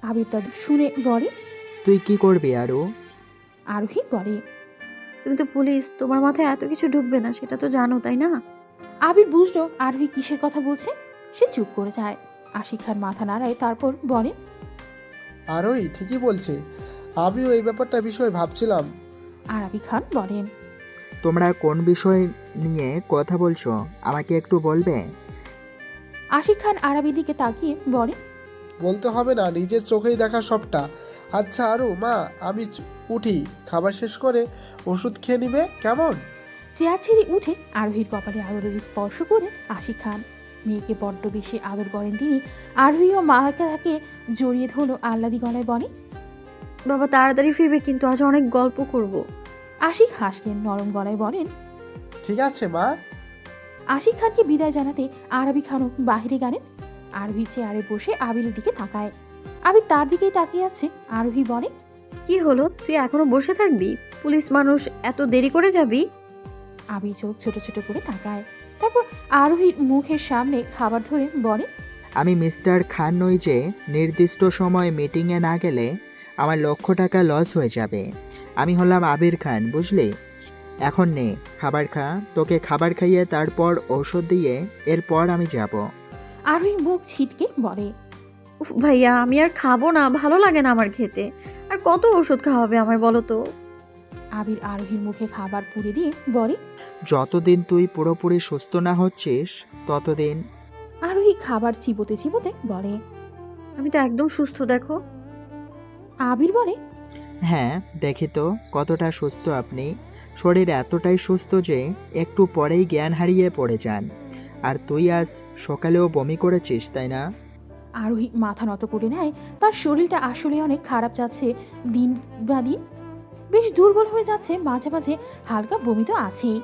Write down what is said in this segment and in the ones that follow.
আবির তা শুনে বলে। তুই কি করবি আরু? আরোহী বলে। তুমি তো পুলিশ, তোমার মাথায় এত কিছু ঢুকবে না, সেটা তো জানো, তাই না? আবির বুঝলো আরোহী কিসের কথা বলছে। সে চুপ করে যায়। আশিক খান মাথা নাড়ায়, তারপর বলে। আরোই ঠিকই বলছে, আমিও এই বিষয়ে ভাবছিলাম। আরবি খান বলেন। তোমরা কোন বিষয় নিয়ে কথা বলছো আমাকে একটু বলবে? আশিক খান আরবির দিকে তাকিয়ে বলে। বলতে হবে না, নিজের চোখেই দেখা সবটা। আচ্ছা আরু মা, আমি উঠি, খাবার শেষ করে ওষুধ খেয়ে নিবে কেমন? চেয়ার ছেড়ে উঠে আরোহীর কপালে আদরের স্পর্শ করে আশিক খান। মেয়েকে বড্ড বেশি আদর করেন তিনি। আরোহী ও মাকে তাকে জড়িয়ে ধরলো আহ্লাদি গলায় বলে। বাবা তাড়াতাড়ি ফিরবে, কিন্তু আজ অনেক গল্প করব। আশিক হাসলেন, নরম গলায় বলেন। ঠিক আছে মা। আশিক খানকে বিদায় জানাতে আরবি খানও বাহিরে গেলেন। আরোহী চেয়ারে বসে আবিরের দিকে তাকায়। আবির তার দিকেই তাকিয়ে আছে। আরোহী বলে। কি হলো, তুই এখনো বসে থাকবি? পুলিশ মানুষ, এত দেরি করে যাবি? আবির চোখ ছোট ছোট করে তাকায়। তারপর আরোহীর মুখের সামনে খাবার ধরে বলে। আমি মিস্টার খান নই যে নির্দিষ্ট সময় মিটিংয়ে না গেলে আমার $1,00,000 লস হয়ে যাবে। আমি হলাম আবির খান, বুঝলি? এখন নে খাবার খা, তোকে খাবার খাইয়ে তারপর ঔষধ দিয়ে এরপর আমি যাব। আরোহী মুখ ছিটকে বলে। উফ ভাইয়া, আমি আর খাবো না, ভালো লাগে না আমার খেতে। আর কত ওষুধ খাওয়াবে আমার, বলো তো? আবির আরোহীর মুখে খাবার পুরে দিয়ে বলে। যতদিন তুই পুরোপুরি সুস্থ না হচ্ছিস ততদিন। আরোহী খাবার চিবোতে চিবোতে বলে। আমি তো একদম সুস্থ, দেখো। আবির বলে। হ্যাঁ, দেখি তো কতটা সুস্থ আপনি। শরীর এতটাই সুস্থ যে একটু পরেই জ্ঞান হারিয়ে পড়ে যান। আর তুই আজ সকালেও বমি করেছিস, তাই না? আরোহী মাথা নত করে নেয়। তার শরীরটা আসলে অনেক খারাপ যাচ্ছে দিন বা দিন। বেশ দুর্বল হয়ে যাচ্ছে, মাঝে মাঝে হালকা বমি তো আছেই।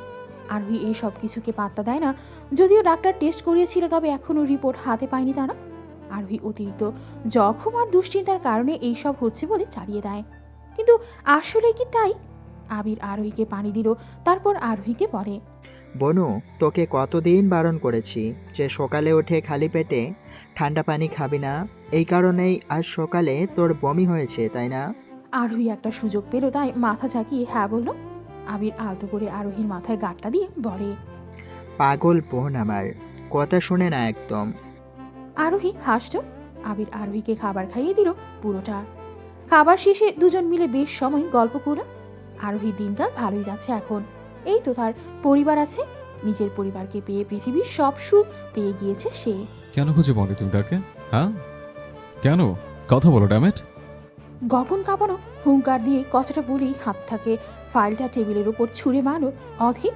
আরোহী এই সব কিছুকে পাত্তা দেয় না। যদিও ডাক্তার টেস্ট করিয়েছিল, তবে এখনও রিপোর্ট হাতে পায়নি তারা। আরোহী অতিরিক্ত জখম আর দুশ্চিন্তার কারণে এইসব হচ্ছে বলে চালিয়ে দেয়। কিন্তু আসলে কি তাই? আবির আরোহীকে পানি দিল, তারপর আরোহীকে বলে। বনু, তোকে কতদিন বারণ করেছি যে সকালে উঠে খালি পেটে ঠান্ডা পানি খাবি না। এই কারণেই আজ সকালে তোর বমি হয়েছে, তাই না? আরোহী একটা সুযোগ পেল, তাই মাথা ঝাঁকিয়ে হ্যাঁ বলল। আবির আলতো করে আরোহীর মাথায় গাঁটটা দিয়ে বলে। পাগল বোন আমার, কথা শুনে না একদম। আরোহী হাসল। আবির আরোহীকে খাবার খাইয়ে দিল পুরোটা। খাবার শেষে দুজন মিলে বেশ সময় গল্প করল। আরোহীর দিনকাল ভালোই যাচ্ছে এখন। এই তো তার পরিবার আছে। নিজের পরিবারকে পেয়ে পৃথিবীর সব সুখ পেয়ে গিয়েছে সে। কেন খুঁজে পাওনি তুমি তাকে? হ্যাঁ, কেন? কথা বলো ড্যামেট। গগন কাঁপানো হুঙ্কার দিয়ে কথাটা বলেই হাত থাকে ফাইলটা টেবিলের উপর ছুঁড়ে মারল অধীর।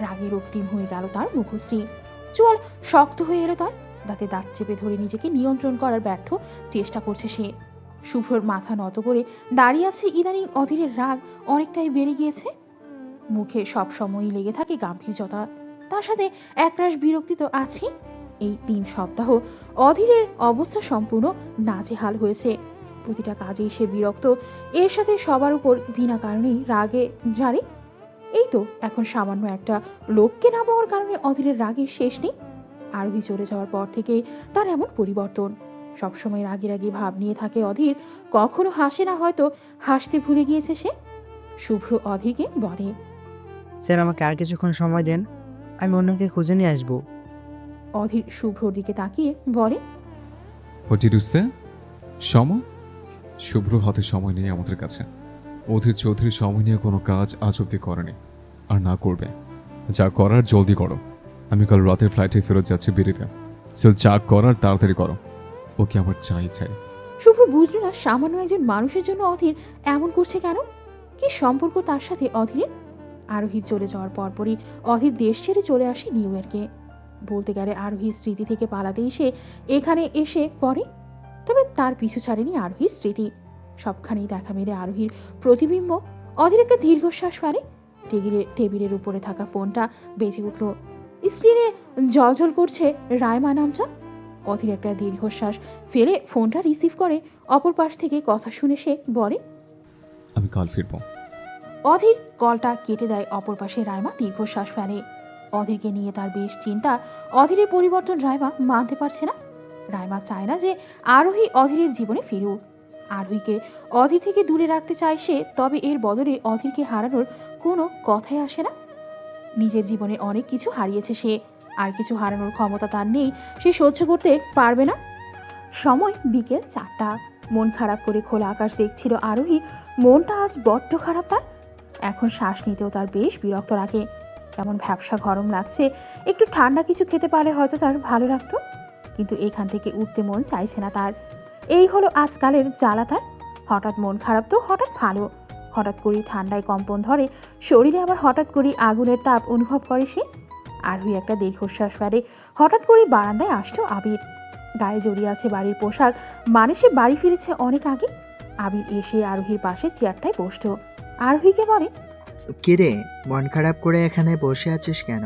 রাগে রক্তিম হয়ে গেল তার মুখশ্রী। চোয়াল শক্ত হয়ে এলো তার। দাঁতে দাঁত চেপে ধরে নিজেকে নিয়ন্ত্রণ করার ব্যর্থ চেষ্টা করছে সে। শুভ্রর মাথা নত করে দাঁড়িয়ে আছে। ইদানিং অধীরের রাগ অনেকটাই বেড়ে গিয়েছে। মুখে সব সময়ই লেগে থাকে গাম্ভীর্যতা, তার সাথে একরাশ বিরক্তি তো আছে। এই 3 সপ্তাহ অধীরের অবস্থা সম্পূর্ণ নাজেহাল হয়েছে। প্রতিটা কাজেই সে বিরক্ত। এর সাথে সবার উপর বিনা কারণেই রাগে ঝাড়ে। এই তো এখন সামান্য একটা লোককে না পাওয়ার কারণে অধীরের রাগের শেষ নেই। আরোহী চলে যাওয়ার পর থেকে তার এমন পরিবর্তন। সবসময় রাগি রাগি ভাব নিয়ে থাকে অধীর। কখনো হাসে না, হয়তো হাসতে ভুলে গিয়েছে সে। শুভ্র অধীরকে বলে। স্যার, আমাকে আর কিছুক্ষণ সময় দেন, আমি অন্যকে খুঁজে নিয়ে আসবো। অধীর শুভ্রর দিকে তাকিয়ে বলে। হোয়াট ডিড ইউ সে? সময়? শুভ্র হাতে সময় নেই আমাদের কাছে। অধীর চৌধুরী সময় নিয়ে কোনো কাজ আজ অব্দি করেনি, আর না করবে। যা করার জলদি করো। আমি কাল রাতের ফ্লাইটে ফেরত যাচ্ছি বিড়িতে। সো যা করার তাড়াতাড়ি করো। ওকে আমার চাই চাই। শুভ্র বুঝল না সামান্য একজন মানুষের জন্য অধীর এমন করছে কেন। কি সম্পর্ক তার সাথে অধীরের? আরোহীর চলে যাওয়ার পরপরই অধীর দেশ ছেড়ে চলে আসে নিউ ইয়র্কে। বলতে গেলে আরোহীর স্মৃতি থেকে পালাতেই সে এখানে এসে পড়ে। তবে তার পিছু ছাড়েনি আরোহীর স্মৃতি। সবখানেই দেখা মেলে আরোহীর প্রতিবিম্ব। অধীর একটা দীর্ঘশ্বাস ফেলে। টেবিলের উপরে থাকা ফোনটা বেজে উঠল। স্ক্রিনে জ্বলজ্বল করছে রায়মা নামটা। অধীর একটা দীর্ঘশ্বাস ফেলে ফোনটা রিসিভ করে। অপর পাশ থেকে কথা শুনে সে বলে। আমি কাল ফিরবো। অধীর কলটা কেটে দেয়। অপর পাশে রায়মা দীর্ঘশ্বাস ফেলে। অধীরকে নিয়ে তার বেশ চিন্তা। অধীরের পরিবর্তন রায়মা মানতে পারছে না। রাইমা চায় না যে আরোহী অধীরের জীবনে ফিরুক। আরোহীকে অধীর থেকে দূরে রাখতে চায় সে, তবে এর বদলে অধীরকে হারানোর কোনো কথাই আসে না। নিজের জীবনে অনেক কিছু হারিয়েছে সে, আর কিছু হারানোর ক্ষমতা তার নেই, সে সহ্য করতে পারবে না। সময় বিকেল 4টা। মন খারাপ করে খোলা আকাশ দেখছিল আরোহী। মনটা আজ বড্ড খারাপ তার। এখন শ্বাস নিতেও তার বেশ বিরক্ত লাগে, কেমন ভ্যাপসা গরম লাগছে। একটু ঠান্ডা কিছু খেতে পারলে হয়তো তার ভালো লাগতো, কিন্তু এখান থেকে উঠতে মন চাইছে না তার। এই হলো আজকালের জ্বালা তার। হঠাৎ মন খারাপ তো হঠাৎ ভালো, হঠাৎ করেই ঠান্ডায় কম্পন ধরে শরীরে, আবার হঠাৎ করেই আগুনের তাপ অনুভব করে সে। আরোহী একটা দীর্ঘশ্বাস ফেলে। হঠাৎ করেই বারান্দায় আসতো আবির। গায়ে জড়িয়ে আছে বাড়ির পোশাক, মানে সে বাড়ি ফিরেছে অনেক আগে। আবির এসে আরোহীর পাশে চেয়ারটায় বসতো। আরোহীকে বলে, কিরে, মন খারাপ করে এখানে বসে আছিস কেন?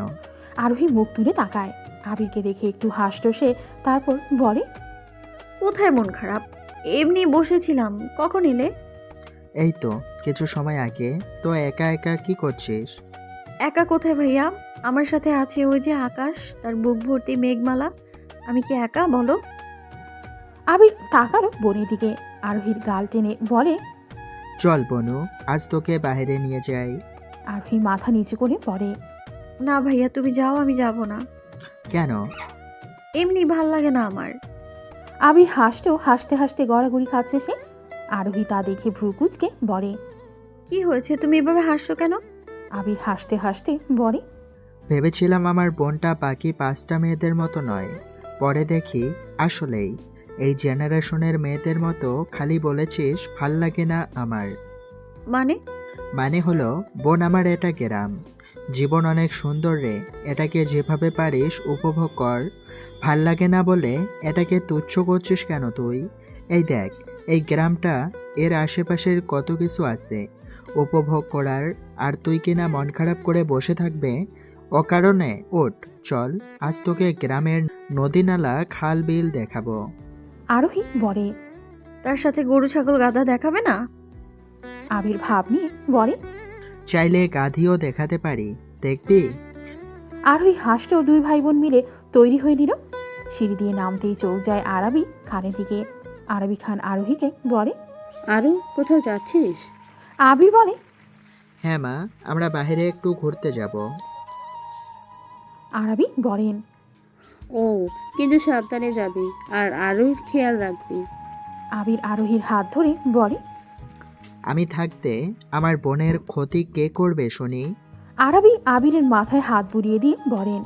আরোহী মুখ তুলে তাকায়। আবিরকে দেখে একটু হাসতো সে, তারপর বলে, কোথায় মন খারাপ? এমনি বসেছিলাম। কখন এলে? এই তো কিছু সময় আগে। তো একা একা কি করছিস? একা কোথায় ভাইয়া? আমার সাথে আছে ওই যে আকাশ, তার বুক ভর্তি মেঘমালা। আমি কি একা বলো? আবির তাকালো বোনের দিকে। আরোহীর গাল টেনে বলে, চল বনু, আজ তোকে বাইরে নিয়ে যাই। আরোহী মাথা নিচু করে পড়ে। না ভাইয়া, তুমি যাও, আমি যাব না। কেন? এমনি ভাল লাগে না আমার। আবির হাসতো, হাসতে হাসতে গড়াগড়ি খাচ্ছে সে। আরোহী তা দেখে ভ্রু কুঁচকে বলে, কি হয়েছে, তুমি এভাবে হাসছো কেন? আবির হাসতে হাসতে বলে, ভেবেছিলাম আমার বোনটা বাকি 5টা মেয়েদের মতো নয়, পরে দেখি আসলেই এই জেনারেশনের মেয়েদের মতো। খালি বলেছিস ভাল লাগে না আমার। মানে? মানে হলো, বোন আমার এটা গ্রাম, জীবন অনেক সুন্দর রে, এটাকে যেভাবে পারিস উপভোগ কর। ভাল লাগে না বলে এটাকে তুচ্ছ করছিস কেন তুই? এই দেখ, এই গ্রামটা, এর আশেপাশের কত কিছু আছে উপভোগ করার, আর তুই কিনা মন খারাপ করে বসে থাকবে অকারণে। ওঠ, চল, আজ তোকে গ্রামের নদী নালা খাল বিল দেখাবো। আরোহী বলে। তার সাথে গরু ছাগল গাধা দেখাবে না? আবির ভাব নিয়ে বলে, চাইলে গাধিও দেখাতে পারি, দেখবি? আরোহী হাসতো। দুই ভাই বোন মিলে তৈরি হয়ে নিল। সিঁড়ি দিয়ে নামতেই চোখ যায় আরবি খানের দিকে। আরবি খান আরোহীকে বলে, আরও কোথাও যাচ্ছিস? আবির বলে, হ্যাঁ মা, আমরা বাইরে একটু ঘুরতে যাব। আরবি বলেন, ও, কিন্তু সাবধানে যাবি আর আরোর খেয়াল রাখবি। আবির আরোহীর হাত ধরে বলে, আমি থাকতে আমার বোনের ক্ষতি কে করবে শুনি? আরবি আবিরের মাথায় হাত বুলিয়ে দিয়ে বলেন,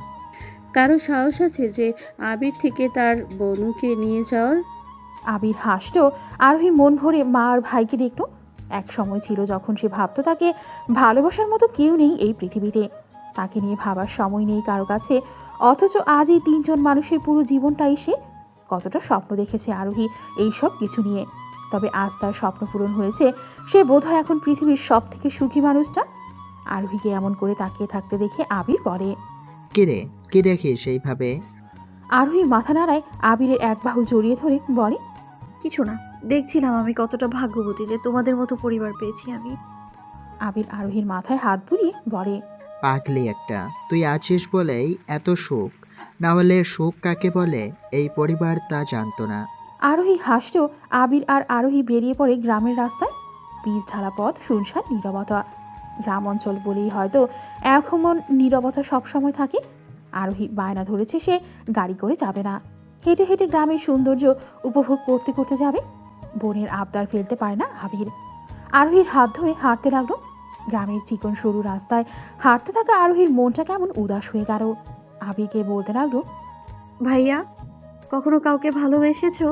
কারো সাহস আছে যে আবির থেকে তার বনুকে নিয়ে যাওয়ার? আবির হাসতো। আরোহী মন ভরে মা আর ভাইকে দেখত। এক সময় ছিল যখন সে ভাবতো তাকে ভালোবাসার মতো কেউ নেই এই পৃথিবীতে, তাকে নিয়ে ভাবার সময় নেই কারো কাছে। অথচ আজ এই 3জন মানুষের পুরো জীবনটাই সে। কতটা স্বপ্ন দেখেছে আরোহী এই সব কিছু নিয়ে, তবে আজ তার স্বপ্ন পূরণ হয়েছে। সে বোধহয় এখন পৃথিবীর সব থেকে সুখী মানুষটা। আরোহীকে এমন করে তাকিয়ে থাকতে দেখে আবির বলে, কিরে, কি দেখিস সেইভাবে? আরোহী মাথা নাড়ায়। আবিরের এক বাহু জড়িয়ে ধরে বলে, কিছু না, দেখছিলাম আমি কতটা ভাগ্যবতী যে তোমাদের মতো পরিবার পেয়েছি আমি। আবির আরোহীর মাথায় হাত বুলিয়ে বলে, পাগলি একটা, তুই আছিস বলেই এত সুখ, না হলে সুখ কাকে বলে এই পরিবার তা জানতো না। আরোহী হাসত। আবির আর আরোহী বেরিয়ে পড়ে গ্রামের রাস্তায়। পিচ ঢালা পথ, শুনশান নীরবতা। গ্রাম অঞ্চল বলেই হয়তো এমন নীরবতা সবসময় থাকে। আরোহী বায়না ধরেছে সে গাড়ি করে যাবে না, হেঁটে হেঁটে গ্রামের সৌন্দর্য উপভোগ করতে করতে যাবে। বোনের আবদার ফেলতে পারে না আবির। আরোহীর হাত ধরে হাঁটতে লাগলো। গ্রামের চিকন সরু রাস্তায় হাঁটতে থাকা আরোহীর মনটা কেমন উদাস হয়ে গেল। আবিরকে বলতে লাগলো, ভাইয়া, কখনো কাউকে ভালোবেসেছো?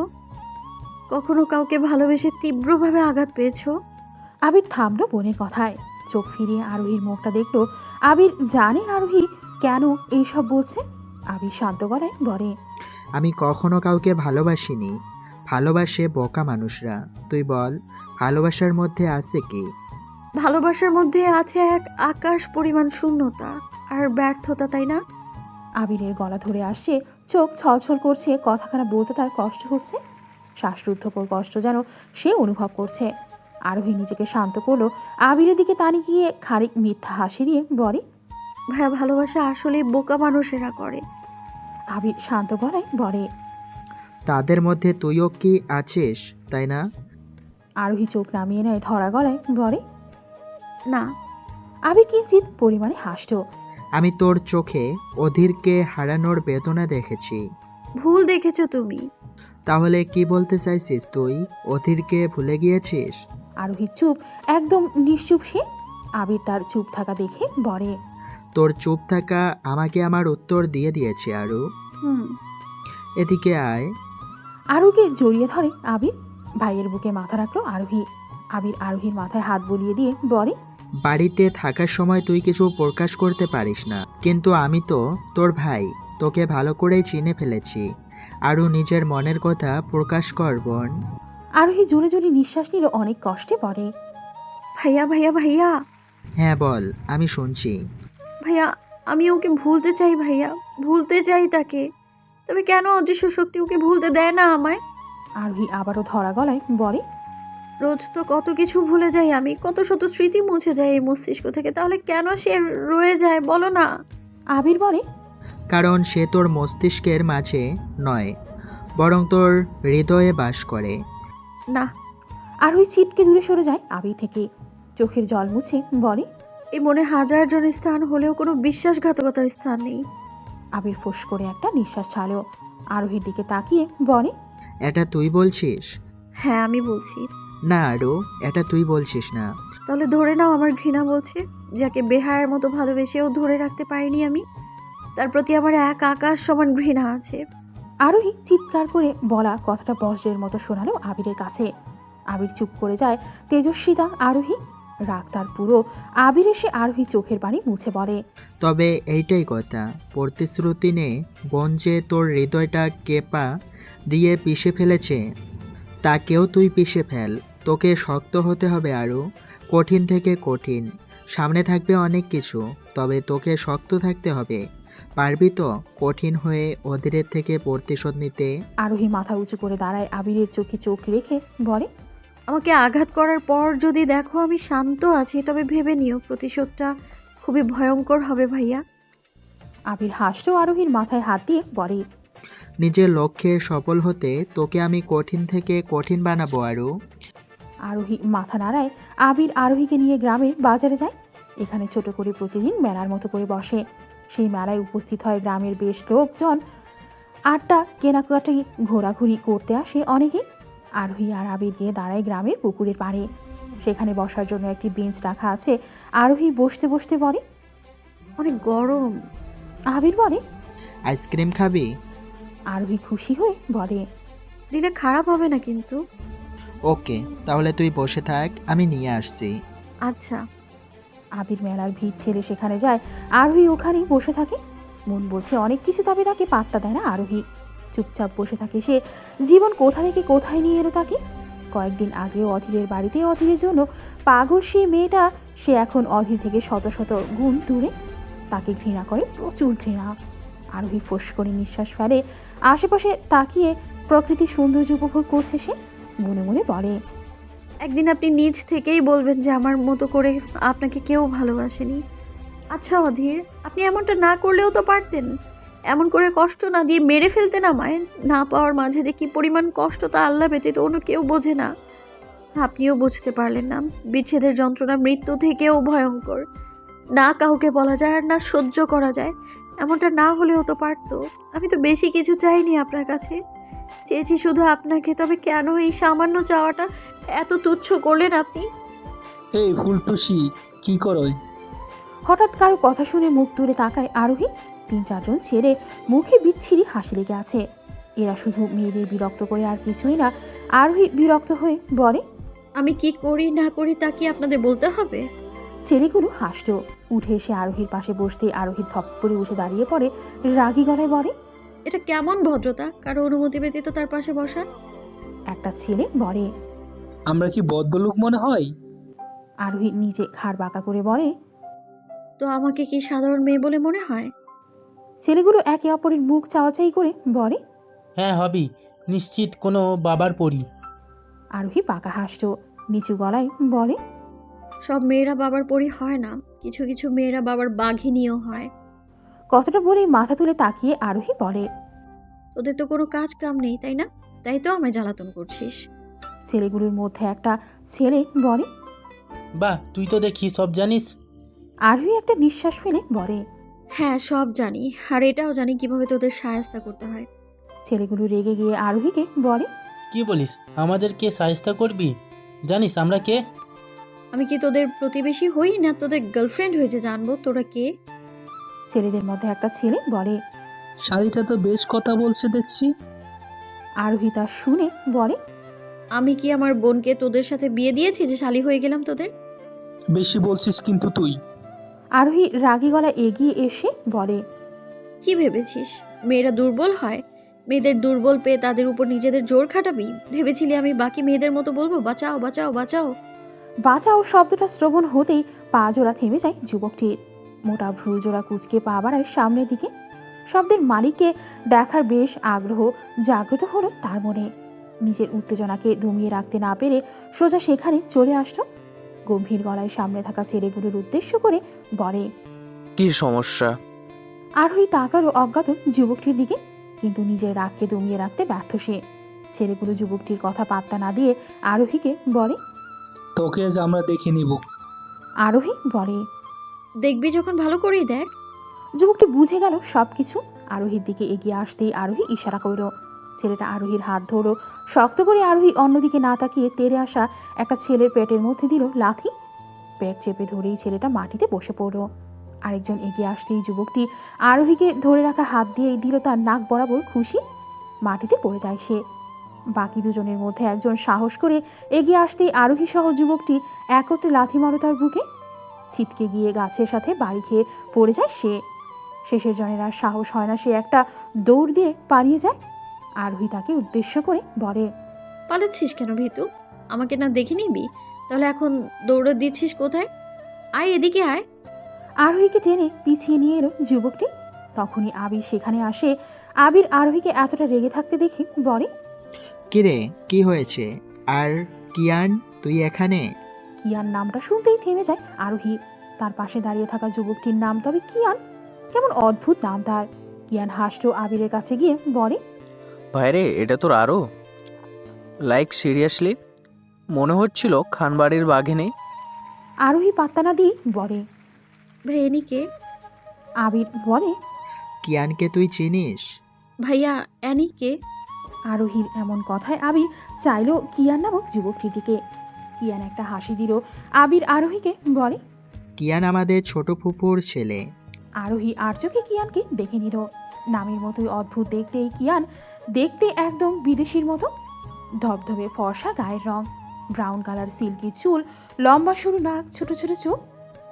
কখনো কাউকে ভালোবেসে তীব্রভাবে আঘাত পেয়েছো? আবির থামলো বোনের কথায়। চোখ ফিরিয়ে আরোহীর মুখটা দেখলো। আবির জানে আরোহী কেন এইসব বলছে। আবির শান্ত গলায় বলে, আমি কখনো কাউকে ভালোবাসিনি, ভালোবাসে বোকা মানুষরা। তুই বল, ভালোবাসার মধ্যে আছে কি? ভালোবাসার মধ্যে আছে এক আকাশ পরিমাণ শূন্যতা আর ব্যর্থতা, তাই না? আবিরের গলা ধরে আসছে, চোখ ছলছল করছে, কথাখানা বলতে তার কষ্ট হচ্ছে। শ্বাসরুদ্ধকর কষ্ট যেন সে অনুভব করছে। আরোহী নিজেকে শান্ত করলো। আবিরের দিকে তানি গিয়ে খানিক মিথ্যা হাসি দিয়ে বলে, ভাইয়া, ভালোবাসা আসলে বোকা মানুষেরা করে। আবির শান্ত গলায় বলে, তাদের মধ্যে তুইও কি আছিস, তাই না? আরোহী চোখ নামিয়ে নেয় ধরা গলায়, বলে। না। আবির কিঞ্চিত পরিমাণে হাসল। আমি তোর চোখে অধীরকে হারানোর বেদনা দেখেছি। ভুল দেখেছো তুমি। তাহলে কি বলতে চাইছিস তুই? অধীরকে ভুলে গিয়েছিস? আরোহীর চুপ, একদম নিশ্চুপ সে। আবির তার চুপ থাকা দেখে বলে। তোর চুপ থাকা আমাকে আমার উত্তর দিয়ে দিয়েছে আরু। হুম। এদিকে আয়। আরুকে জড়িয়ে ধরে আবির। ভাইয়ের বুকে মাথা রাখলো আরোহী। আবির আরোহীর মাথায় হাত বুলিয়ে দিয়ে বলে। বাড়িতে থাকার সময় তুই কিছু প্রকাশ করতে পারিস না, কিন্তু আমি তো তোর ভাই, তোকে ভালো করেই চিনে ফেলেছি। আরু নিজের মনের কথা প্রকাশ কর বোন। আরোহী জোরে জোরে নিঃশ্বাস নিল অনেক কষ্টে, বলে। ভাইয়া ভাইয়া ভাইয়া হ্যাঁ বল, আমি শুনছি। ভাইয়া, আমি ওকে ভুলতে চাই ভাইয়া, ভুলতে চাই তাকে। তবে কেন অদৃশ্য শক্তি ওকে ভুলতে দেয় না আমায়? আরোহী আবারও ধরা গলায় বলে। রোজ তো কত কিছু ভুলে যাই আমি, কত শত স্মৃতি মুছে যায় এই মস্তিষ্ক থেকে, তাহলে কেন সে রয়ে যায় বলো না? আবির বলে। কারণ সে তোর মস্তিষ্কের মাঝে নয়, বরং তোর হৃদয়ে বাস করে। না, আরোহী ছিটকে দূরে সরে যায় আবির থেকে। চোখের জল মুছে বলে। এই মনে হাজার জন স্থান হলেও কোনো বিশ্বাসঘাতকতার স্থান নেই। আবির ফোঁস করে একটা নিঃশ্বাস ছাড়ল। আরোহীর দিকে তাকিয়ে বলে। এটা তুই বলছিস? হ্যাঁ, আমি বলছি। না আরু, এটা তুই বলছিস না। তাহলে ধরে নাও আমার ঘৃণা বলছে। যাকে বেহায়ের মতো ভালোবেসেও ধরে রাখতে পারিনি আমি, তার প্রতি আমার এক আকাশ সমান ঘৃণা আছে। আরোহী চিৎকার করে বলা কথাটা বজ্রের মতো শোনালো আবিরের কাছে। আবির চুপ করে যায়। তেজস্বিতা আরোহী, রাগ তার পুরো। আবির এসে আরোহী চোখের পানি মুছে বলে। তবে এইটাই কথা, প্রতিশ্রুতি নে বোন, যে তোর হৃদয়টা কেপা দিয়ে পিষে ফেলেছে তাকেও তুই পিষে ফেল। তোকে শক্ত হতে হবে আরু, কঠিন থেকে কঠিন। সামনে থাকবে অনেক কিছু, তবে তোকে শক্ত থাকতে হবে। পারবি তো কঠিন হয়ে অধীরের থেকে প্রতিশোধ নিতে? আরোহী মাথা উঁচু করে দাঁড়ায়, আবিরের চোখে চোখ রেখে বলে। আমাকে আঘাত করার পর যদি দেখো আমি শান্ত আছি, তবে ভেবে নিও প্রতিশোধটা খুবই ভয়ঙ্কর হবে ভাইয়া। আবির হাসলো আরোহীর মাথায় হাত দিয়ে বলে। নিজের লক্ষ্যে সফল হতে তোকে আমি কঠিন থেকে কঠিন বানাবো আরু। আরোহী মাথা নাড়ায়। আবির আরোহীকে নিয়ে গ্রামের বাজারে যায়। এখানে ছোট করে প্রতিদিন মেলার মতো করে বসে। সেই মেলায় উপস্থিত হয় গ্রামের বেশ লোকজন। আড্ডা, কেনাকাটি, ঘোরাঘুরি করতে আসে অনেকেই। আরোহী আর আবির গিয়ে দাঁড়ায় গ্রামের পুকুরের পাড়ে। সেখানে বসার জন্য একটি বেঞ্চ রাখা আছে। আরোহী বসতে বসতে বলে। অনেক গরম। আবির বলে। আইসক্রিম খাবি? আরোহী খুশি হয়ে বলে। দিলে খারাপ হবে না কিন্তু। ওকে, তাহলে তুই বসে থাক, আমি নিয়ে আসছি। আচ্ছা। আবির মেলার ভিড় ঠেলে সেখানে যায়। আরোহী ওখানেই বসে থাকে। মন বলছে অনেক কিছু, তবে তাকে পাত্তা দেয় না আরোহী। চুপচাপ বসে থাকে সে। জীবন কোথা থেকে কোথায় নিয়ে এলো তাকে। কয়েকদিন আগেও অধীরের বাড়িতে অধীরের জন্য পাগল সেই মেয়েটা, সে এখন অধীর থেকে শত শত গুণ দূরে। তাকে ঘৃণা করে, প্রচুর ঘৃণা। আরোহী ফোঁস করে নিঃশ্বাস ফেলে। আশেপাশে তাকিয়ে প্রকৃতির সৌন্দর্য উপভোগ করছে সে। মনে মনে বলে। একদিন আপনি নিজ থেকেই বলবেন যে আমার মতো করে আপনাকে কেউ ভালোবাসেনি। আচ্ছা অধীর, আপনি এমনটা না করলেও তো পারতেন। এমন করে কষ্ট না দিয়ে মেরে ফেলতেন আমায়। না পাওয়ার মাঝে যে কি পরিমাণ কষ্ট তা আল্লাহ ব্যতীত অন্য কেউ বোঝে না। আপনিও বুঝতে পারলেন না। বিচ্ছেদের যন্ত্রণা মৃত্যু থেকেও ভয়ঙ্কর। না কাউকে বলা যায় আর না সহ্য করা যায়। এমনটা না হলেও তো পারতো। আমি তো বেশি কিছু চাইনি আপনার কাছে, চেয়েছি শুধু আপনাকে। তবে কেন এই সামান্য চাওয়াটা এত তুচ্ছ করলেন আপনি? এই ফুলটুসি, কি করোয়? হঠাৎ কারো কথা শুনে মুখ তুলে তাকায় আরোহী। 3-4 জন ছেলে মুখে বিচ্ছিরি হাসি লেগে আছে। এরা শুধু মেয়েদের বিরক্ত করে, আর কিছুই না। আরোহী বিরক্ত হয়ে বলে। আমি কি করি না করি তা কি আপনাদের বলতে হবে? ছেলেগুলো হাসল। উঠে এসে আরোহীর পাশে বসতে আরোহী ধপ করে উঠে দাঁড়িয়ে পড়ে। রাগী গলায় বলে। এটা কেমন ভদ্রতা, কারো অনুমতি ব্যতীত তার পাশে বসা? একটা ছেলে বলে। আমরা কি বদবলুক মনে হয়? আরোহী নিজে ঘাড় বাঁকা করে বলে। তো আমাকে কি সাধারণ মেয়ে বলে মনে হয়? ছেলেগুলো একে অপরের মুখ চাওয়াচাই করে বলে। হ্যাঁ হবি, নিশ্চিত কোনো বাবার পরী। আরোহী পাকা হাসল। নিচু গলায় বলে। সব মেয়েরা বাবার পরি হয় না, কিছু কিছু মেয়েরা বাবার বাঘিনীও হয়। কথাটা বলেই মাথা তুলে তাকিয়ে আরোহী বলে। তোদের তো কোনো কাজ কাম নেই, তাই না? তাই তো আমায় জ্বালাতন করছিস। ছেলেগুলোর মধ্যে একটা ছেলে বলে। বাহ, তুই তো দেখি সব জানিস। আরোহী একটা নিঃশ্বাস ফেলে বলে। হ্যাঁ, সব জানি, আর এটাও জানি কিভাবে তোদের সাহায্য করতে হয়। ছেলেগুলো রেগে গিয়ে আরোহীকে বলে। কি বলিস, আমাদেরকে সাহায্য করবি? জানিস আমরা কে? আমি কি তোদের প্রতিবেশী হই না তোদের গার্লফ্রেন্ড হয়েছে জানবো তোরা কে? ছেলেদের মধ্যে একটা ছেলে বলে। শাড়িটা তো বেশ কথা বলছে দেখছি। আরোহী তা শুনে বলে। আমি কি আমার বোনকে তোদের সাথে বিয়ে দিয়েছি যে শালি হয়ে গেলাম তোদের? বেশি বলছিস কিন্তু তুই। আরোহী রাগী গলা এগিয়ে এসে বলে। কি ভেবেছিস মেয়েরা দুর্বল হয়? মেয়েদের দুর্বল পেয়ে তাদের উপর নিজেদের জোর খাটাবি? ভেবেছিলি আমি বাকি মেয়েদের মতো বলবো বাঁচাও বাঁচাও বাঁচাও? বাঁচাও শব্দটা শ্রবণ হতেই পা জোড়া থেমে যায় যুবকটির। মোটা ভ্রু জোড়া কুচকে পা বাড়ায় সামনের দিকে। শব্দের মালিককে দেখার বেশ আগ্রহ জাগ্রত হলো তার মনে। নিজের উত্তেজনাকে দমিয়ে রাখতে না পেরে সোজা সেখানে চলে আসলো। গম্ভীর গলায় সামনে থাকা ছেলেগুলোর উদ্দেশ্য করে বলে। কি সমস্যা? আরোহী তাকালো অজ্ঞাত যুবকটির দিকে, কিন্তু নিজের রাগকে দমিয়ে রাখতে ব্যর্থ সে। ছেলেগুলো যুবকটির কথা পাত্তা না দিয়ে আরোহীকে বলে। তোকে আজ আমরা দেখে নিব। আরোহী বলে। দেখবি যখন ভালো করেই দেখ। যুবকটি বুঝে গেল সবকিছু। আরোহীর দিকে এগিয়ে আসতেই আরোহী ইশারা করল। ছেলেটা আরোহীর হাত ধরো শক্ত করে। আরোহী অন্যদিকে না তাকিয়ে তেড়ে আসা একটা ছেলের পেটের মধ্যে দিল লাথি। পেট চেপে ধরেই ছেলেটা মাটিতে বসে পড়ল। আরেকজন এগিয়ে আসতেই যুবকটি আরোহীকে ধরে রাখা হাত দিয়েই দিল তার নাক বরাবর খুশি। মাটিতে পড়ে যায় সে। বাকি দুজনের মধ্যে একজন সাহস করে এগিয়ে আসতেই আরোহী সহ যুবকটি একত্রে লাথি মারো তার বুকে। ছিটকে গিয়ে গাছের সাথে বাড়ি খেয়ে পড়ে যায় সে। শেষের জনের আর সাহস হয় না, সে একটা দৌড় দিয়ে পালিয়ে যায়। আরোহী তাকে উদ্দেশ্য করে বলে। পালাচ্ছিস কেন ভিতু? আমাকে না দেখে নিবি? তাহলে এখন দৌড়ে দিচ্ছিস কোথায়? আয় এদিকে আয়। আরোহীকে টেনে পিছিয়ে নিয়ে এলো যুবকটি। তখনই আবির সেখানে আসে। আবির আরোহীকে এতটা রেগে থাকতে দেখে বলে। কিরে, কি হয়েছে? আর কিয়ান, তুই এখানে? কিয়ান নামটা শুনতেই থেমে যায় আরোহী। তার পাশে দাঁড়িয়ে থাকা যুবকটির নাম তবে কিয়ান। কেমন অদ্ভুত নাম তার। কিয়ান হাসতো আবিরের কাছে গিয়ে বলে। ভাইরে, এটা তোর আরও? Like seriously? মনে হচ্ছিল খানবাড়ির বাঘিনী। আরোহী পাত্তা না দিয়ে বলে। ভাই এনি কে? আবির বলে। কিয়ানকে তুই চিনিস? ভাইয়া অ্যানি কে? আরোহীর এমন কথায় আবির চাইল কিয়ান নামক যুবকটির দিকে। কিয়ান একটা হাসি দিল। আবির আরোহীকে বলে। কিয়ান আমাদের ছোট ফুপুর ছেলে। আরোহী আর চোখে কিয়ানকে দেখে নিল। নামের মতোই অদ্ভুত দেখতে এই কিয়ান। দেখতে একদম বিদেশির মতো। ধবধবে ফর্সা গায়ের রং, ব্রাউন কালার সিল্কি চুল, লম্বা সরু নাক, ছোট ছোট চোখ,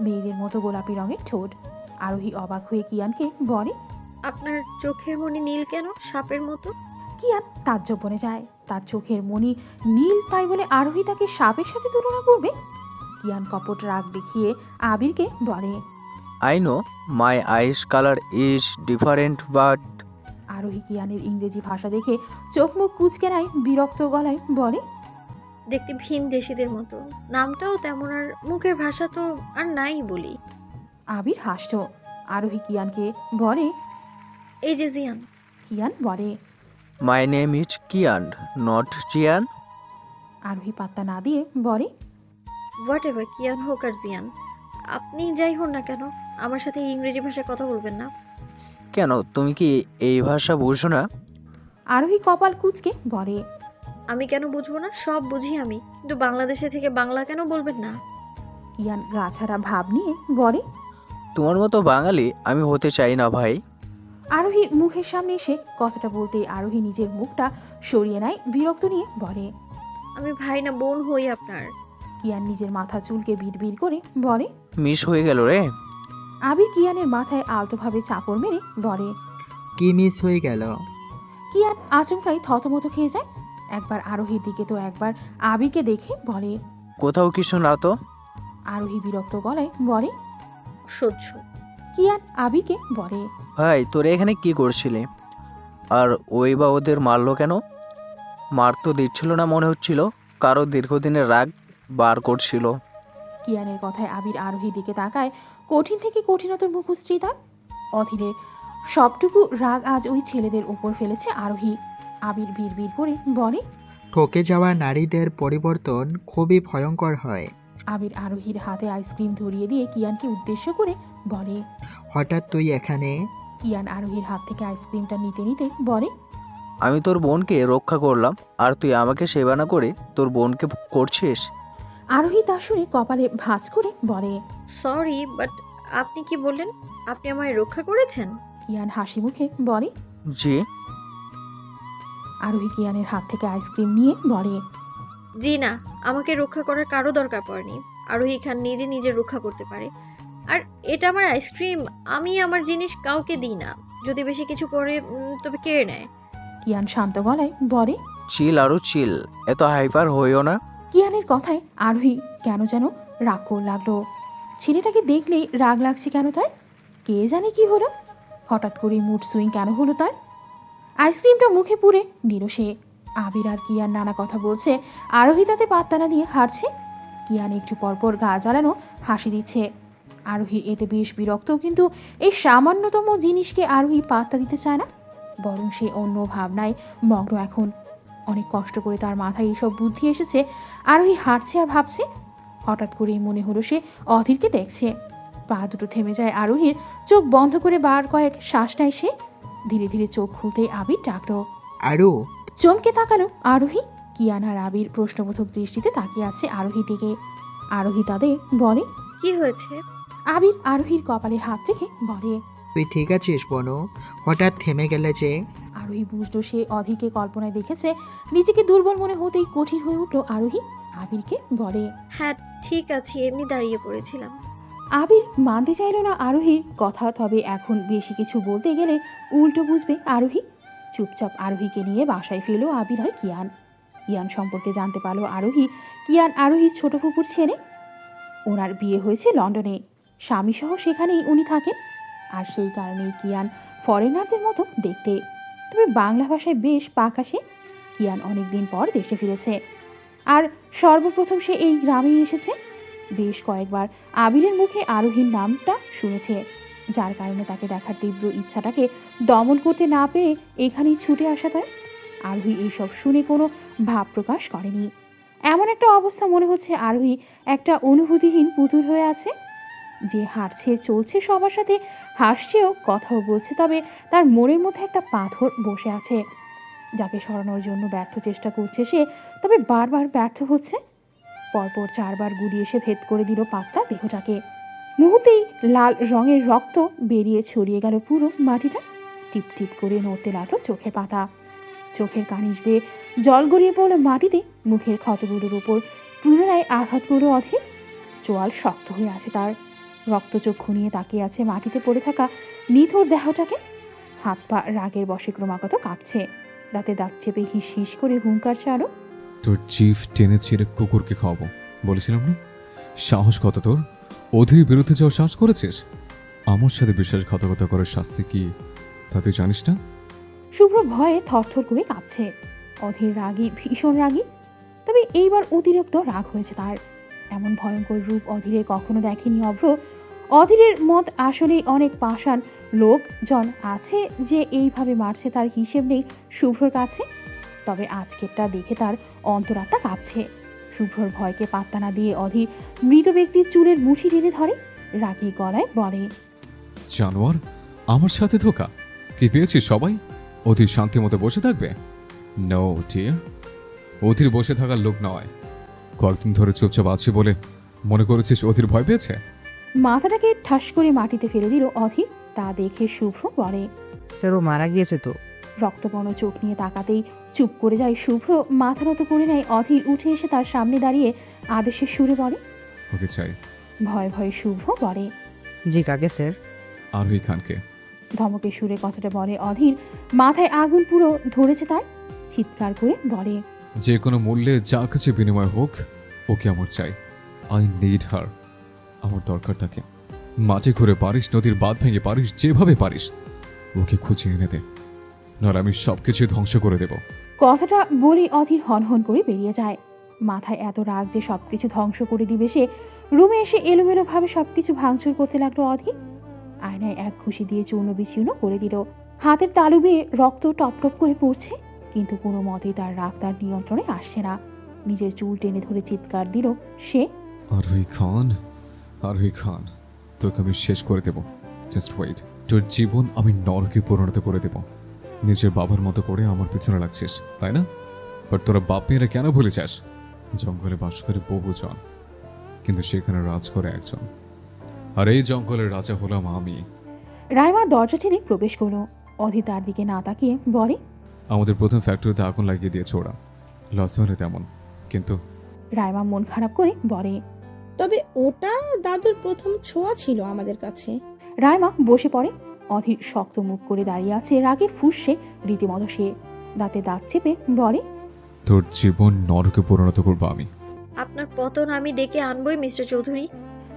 মেয়েদের মতো গোলাপি রঙের ঠোঁট। আরোহী অবাক হয়ে কিয়ানকে বলে। আপনার চোখের মনি নীল কেন, সাপের মতো? কিয়ান তাজ্জব বনে যায়। তার চোখের মণি নীল তাই বলে আরোহী তাকে সাপের সাথে তুলনা করবে? কিয়ান কপট রাগ দেখিয়ে আবিরকে বলে। I know my eyes colour is different but. Arohi কিয়ানের ইংরেজি ভাষা দেখে চোখ মুখ কুঁচকে নেয়, বিরক্ত গলায় বলে। দেখতে ভিন দেশিদের মতো, নামটাও তেমন, আর মুখের ভাষা তো আর নাই বলি। আবির হাসত। আরোহী কিয়ানকে বলে। এই যে জিয়ান। কিয়ান বলে। My name is Kiyan, not Jiyan. Arohi পাত্তা না দিয়ে বলে। হোয়াট এভার, কিয়ান হোক আর জিয়ান, আপনি যাই হন না কেন আমার সাথে এই ইংরেজি ভাষায় কথা বলবেন না। কেন, তুমি কি এই ভাষা বুঝো না? আরোহী কপাল কুঁচকে বলে। আমি কেন বুঝবো না? সব বুঝি আমি, কিন্তু বাংলাদেশে থেকে বাংলা কেন বলবেন না? কিয়ান গা ছাড়া ভাব নিয়ে বলে। তোমার মতো বাঙালি আমি হতে চাই না ভাই। আরোহীর মুখের সামনে এসে কথাটা বলতে আরোহী নিজের মুখটা সরিয়ে নেয়, বিরক্ত নিয়ে বলে। আমি ভাই না বোন হই আপনার। কিয়ান নিজের মাথা চুলকে বিড়বিড় করে বলে। মিস হয়ে গেল রে। আবির কিয়ানের মাথায় আলতোভাবে চাপড় মেরে বলে। কি মিস হয়ে গেল? কিয়ান আচমকাই থতমত খেয়ে যায়। একবার আরোহীর দিকে তো একবার আবিরকে দেখে বলে। কোথাও কিছু না তো? আরোহী বিরক্ত গলায় বলে। সহ্য। কিয়ান আবিরকে বলে। ভাই, তোরা এখানে কি করছিলি? আর ওই বা ওদের মারলো কেন? মার তো দিচ্ছিল না, মনে হচ্ছিল কারো দীর্ঘদিনের রাগ বার করছিল। কিয়ানের কথায় আবির আরোহীর দিকে তাকায়। কঠিন থেকে কঠিনতর মুখশ্রী তার। অধীরে সবটুকু রাগ আজ ওই ছেলেদের ওপর ফেলেছে আরোহী। আবির বিড়বিড় করে বলে। ঠকে যাওয়া নারীদের পরিবর্তন খুবই ভয়ঙ্কর হয়। আবির আরোহীর হাতে আইসক্রিম ধরিয়ে দিয়ে কিয়ানকে উদ্দেশ্য করে বলে। হঠাৎ তুই এখানে? কিয়ান আরোহীর হাত থেকে আইসক্রিমটা নিতে নিতে বলে। আমি তোর বোনকে রক্ষা করলাম, আর তুই আমাকে সেবা না করে তোর বোনকে করছিস। আরোহী তা শুনে কপালে ভাঁজ করে বলে। সরি, বাট আপনি কি বললেন? আপনি আমায় রক্ষা করেছেন? কিয়ান হাসি মুখে বলে। জি। আরোহী কিয়ানের হাত থেকে আইসক্রিম নিয়ে বলে। জি না, আমাকে রক্ষা করার কারো দরকার পড়েনি। আরোহী খান নিজে নিজে রক্ষা করতে পারে। আর এটা আমার আইসক্রিম, আমি আমার জিনিস কাউকে দিই না। যদি বেশি কিছু করে তবে কেড়ে নেয়। কিয়ান শান্ত গলায় বলে। চিল আরও চিল, এত হাইপার হইও না। কিয়ানের কথায় আরোহী কেন যেন রাগ করে লাগলো। ছেলেটাকে দেখলেই রাগ লাগছে কেন তার? কে জানে কি হলো? হঠাৎ করে মুড সুইং কেন হলো তার? আইসক্রিমটা মুখে পুরে নিল সে। আবির আর কিয়ান নানা কথা বলছে, আরোহী তাতে পাত্তা না দিয়ে হারছে। কিয়ান একটু পরপর গা জ্বালানো হাসি দিচ্ছে। আরোহী এতে বেশ বিরক্ত, কিন্তু এই সামান্যতম জিনিসকে আরোহী পাত্তা দিতে চায় না, বরং সে অন্য ভাবনায় মগ্ন এখন। অনেক কষ্ট করে তার মাথায় এইসব বুদ্ধি এসেছে। আরোহী হাঁটছে আর ভাবছে। হঠাৎ করেই মনে হলো সে অধীরকে দেখছে। পা দুটো থেমে যায় আরোহীর। চোখ বন্ধ করে বার কয়েক শ্বাস নেয় সে। ধীরে ধীরে চোখ খুলতেই আবির ডাকলো। আরু! চমকে তাকালো আরোহী। কিয়ান আর আবির প্রশ্নবোধক দৃষ্টিতে তাকিয়ে আছে আরোহী দিকে। আরোহী তাদের বলে। কি হয়েছে? আবির আরোহীর কপালে হাত রেখে বলে। তুই ঠিক আছিস বনু? হঠাৎ থেমে গেলে যে? আরোহী বুঝলো সে অধীরকে কল্পনায় দেখেছে। নিজেকে দুর্বল মনে হতেই কঠিন হয়ে উঠলো আরোহী। আবিরকে বলে। হ্যাঁ ঠিক আছে, এমনি দাঁড়িয়ে পড়েছিলাম। আবির মানতে চাইল না আরোহীর কথা, তবে এখন বেশি কিছু বলতে গেলে উল্টো বুঝবে আরোহী। চুপচাপ আরোহীকে নিয়ে বাসায় ফেলো আবির আর কিয়ান। কিয়ান সম্পর্কে জানতে পারলো আরোহী। কিয়ান আরোহীর ছোট কুকুর ছেলে। ওনার বিয়ে হয়েছে লন্ডনে, স্বামীসহ সেখানেই উনি থাকেন। আর সেই কারণেই কিয়ান ফরেনারদের মতো দেখতে, তবে বাংলা ভাষায় বেশ পাকা সে। কিয়ান অনেকদিন পর দেশে ফিরেছে, আর সর্বপ্রথম সে এই গ্রামেই এসেছে। বেশ কয়েকবার আবিরের মুখে আরোহীর নামটা শুনেছে, যার কারণে তাকে দেখার তীব্র ইচ্ছাটাকে দমন করতে না পেরে এখানেই ছুটে আসা তার। আরোহী এইসব শুনে কোনো ভাব প্রকাশ করেনি। এমন একটা অবস্থা মনে হচ্ছে আরোহী একটা অনুভূতিহীন পুতুল হয়ে আছে, যে হাঁটছে চলছে সবার সাথে, হাসছেও কথাও বলছে, তবে তার মনের মধ্যে একটা পাথর বসে আছে, যাকে সরানোর জন্য ব্যর্থ চেষ্টা করছে সে, তবে বারবার ব্যর্থ হচ্ছে। পরপর 4 বার গুলি এসে ভেদ করে দিল পাতলা দেহটাকে। মুহূর্তেই লাল রঙের রক্ত বেরিয়ে ছড়িয়ে গেল পুরো মাটিটা। টিপ টিপ করে নড়তে লাগলো চোখের পাতা। চোখের কানিশ বেয়ে জল গড়িয়ে পড়ল মাটিতে। মুখের ক্ষতগুলোর উপর পুনরায় আঘাত করলো অধীর। চোয়াল শক্ত হয়ে আছে তার। রক্তচক্ষু নিয়ে তাকিয়ে আছে মাটিতে পড়ে থাকা নিথর দেহটাকে। হাত পা রাগের বশে ক্রমাগত কাঁপছে। দাঁতে দাঁত চেপে হিস হিস করে হুঙ্কার ছাড়ো। তোর চিফ টেনে ছেড়ে কুকুরকে খাওয়াবো বলেছিলাম না? সাহস কত তোর? অধীর বিরুদ্ধে যাওয়ার সাহস করেছিস? আমার সাথে বিশ্বাসঘাতকতা করার শাস্তি কি তা তুই জানিস না? শুভ্র ভয়ে থরথর করে কাঁপছে। অধীর রাগী, ভীষণ রাগী, তবে এইবার অতিরিক্ত রাগ হয়েছে তার। এমন ভয়ঙ্কর রূপ অধীরে কখনো দেখেনি অভ্র। অধীরের মত আসলেই অনেক পাষাণ লোকজন আছে যে এইভাবে মারছে, তার হিসেব নেই শুভ্রর কাছে। তবে আজকেরটা দেখে তার অন্তরাত্মা কাঁপছে। শুভ্রর ভয়কে পাত্তা না দিয়ে অধীর মৃত ব্যক্তির চুলের মুঠি টেনে ধরে রাগী গলায় বলে। জানোয়ার, আমার সাথে ধোকা কি পেয়েছিস সবাই? অধীর শান্তি মতো বসে থাকবে? নো ডিয়ার, অধীর বসে থাকার লোক নয়। কয়েকদিন ধরে চুপচাপ আছি বলে মনে করেছিস অধীর ভয় পেয়েছে? মাথাটাকে ঠাস করে মাটিতে ফেলে দিল অধীর। তা দেখে শুভ্র বলে। স্যার ও মারা গিয়েছে তো? রক্তবর্ণ চোখ নিয়ে তাকাতেই চুপ করে যায় শুভ্র। মাথা নত করে নেয় অধীর। উঠে এসে তার সামনে দাঁড়িয়ে আদেশের সুরে বলে। ওকে চাই। ভয়ে ভয়ে শুভ্র বলে। জি কাকে স্যার? আরোহী খানকে। ধমকের সুরে কথাটা বলে অধীর। মাথায় আগুন পুরো ধরেছে তার। চিৎকার করে বলে। যে কোনো মূল্যে যা কিছু বিনিময় হোক, ওকে আমার চাই। I need her. আমার দরকার তাকে। মাটি ঘুরে পারিস, নদীর বাঁধ ভেঙে পারিস, যেভাবে পারিস ওকে খুঁজে এনে দে, নাহলে আমি সবকিছু ধ্বংস করে দেব। কথাটা বলে অধীর হনহন করে বেরিয়ে যায়। মাথায় এত রাগ যে সবকিছু ধ্বংস করে দিবে সে। রুমে এসে এলোমেলো ভাবে সবকিছু ভাঙচুর করতে লাগলো অধীর। আয়নায় এক ঘুষি দিয়ে চূর্ণ বিচূর্ণ করে দিল। হাতের তালু বেয়ে রক্ত টপ টপ করে পড়ছে, কিন্তু কোনো মতেই তার রাগ তার নিয়ন্ত্রণে আসছে না। নিজের চুল টেনে ধরে চিৎকার দিল সে। আরোহী খান, তোকে আমি শেষ করে দেব। Just wait. তোর জীবন আমি নরকে পরিণত করে দেব। নিজের বাবার মতো করে আমার পিছনে লাগছিস, তাই না? বাট তোরা বাপ মেয়েরা কেন ভুলে যাস? জঙ্গলে বাস করে বহুজন, কিন্তু সেখানে রাজ করে একজন, আর এই জঙ্গলের রাজা হলাম আমি। রাইমা দরজা টেনে প্রবেশ করলো। অধি তার দিকে না তাকিয়ে বলে, আমাদের প্রথম ফ্যাক্টরিতে আগুন লাগিয়ে দিয়েছে ওরা। লস হলে তেমন, কিন্তু রাইমা মন খারাপ করে বলে। তবে ওটা দাদুর প্রথম ছোঁয়া ছিল আমাদের কাছে। রাইমা বসে পড়ে। অধীর শক্ত মুখ করে দাঁড়িয়ে আছে, রাগে ফুঁসছে রীতিমতো সে। দাঁতে দাঁত চেপে বলে, তোর জীবন নরকে পরিণত করবো আমি। আপনার পতন আমি ডেকে আনবই মিস্টার চৌধুরী।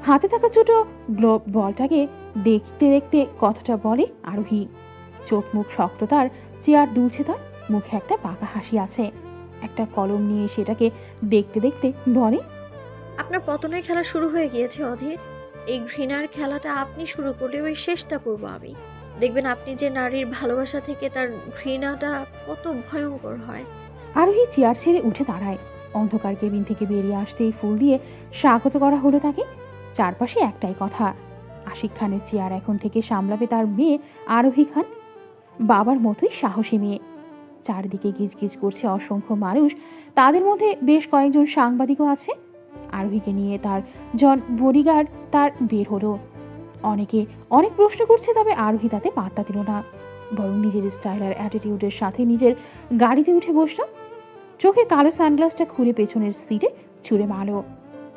হাতে থাকা ছোট গ্লোব বলটাকে দেখতে দেখতে কথাটা বলে আরোহী। চোখ মুখ শক্ত তার, চেয়ার দুলছে তার, মুখে একটা পাকা হাসি আছে। একটা কলম নিয়ে সেটাকে দেখতে দেখতে বলে, আপনার পতনের খেলা শুরু হয়ে গিয়েছে অধীর। এই ঘৃণার খেলাটা আপনি শুরু করলে ওই শেষটা করব আমি। দেখবেন আপনি যে নারীর ভালোবাসা থেকে তার ঘৃণাটা কত ভয়ঙ্কর হয়। আরোহী চেয়ার ছেড়ে উঠে দাঁড়ায়। অন্ধকার কেবিন থেকে বেরিয়ে আসতেই ফুল দিয়ে স্বাগত করা হলো তাকে। চারপাশে একটাই কথা, আশিক খানের চেয়ার এখন থেকে সামলাবে তার মেয়ে আরোহী খান। বাবার মতোই সাহসী মেয়ে। চারদিকে গিজগিজ করছে অসংখ্য মানুষ, তাদের মধ্যে বেশ কয়েকজন সাংবাদিকও আছে। আরোহীকে নিয়ে তার জন বডিগার্ড তার বের হলো। অনেকে অনেক প্রশ্ন করছে, তবে আরোহী তাতে পাত্তা দিল না, বরং নিজের স্টাইল আর অ্যাটিটিউডের সাথে নিজের গাড়িতে উঠে বসল। চোখের কালো সানগ্লাসটা খুলে পেছনের সিটে ছুঁড়ে মারল।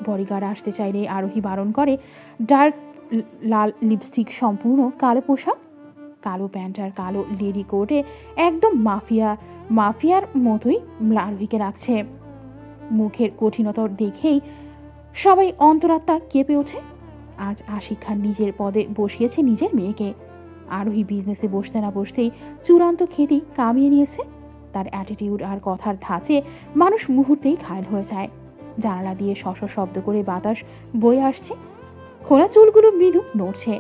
বডিগার্ড আসতে চাইলে আরোহী বারণ করে। ডার্ক লাল লিপস্টিক, সম্পূর্ণ কালো পোশাক, কালো প্যান্ট আর কালো লেডি কোটে একদম মাফিয়ার মতোই আরোহীকে রাখছে। মুখের কঠিনতা দেখেই সবাই অন্তরাত্মা কেঁপে ওঠে। আজ আশিক খান নিজের পদে বসিয়েছে নিজের মেয়েকে। আরোহী বিজনেসে বসতে না বসতেই চূড়ান্ত খ্যাতি কামিয়ে নিয়েছে। তার অ্যাটিটিউড আর কথার ধাঁচে মানুষ মুহূর্তেই ঘায়েল হয়ে যায়। জানালা দিয়ে শশ শব্দ করে বাতাস বয়ে আসছে, খোলা চুলগুলো মৃদু নড়ছে।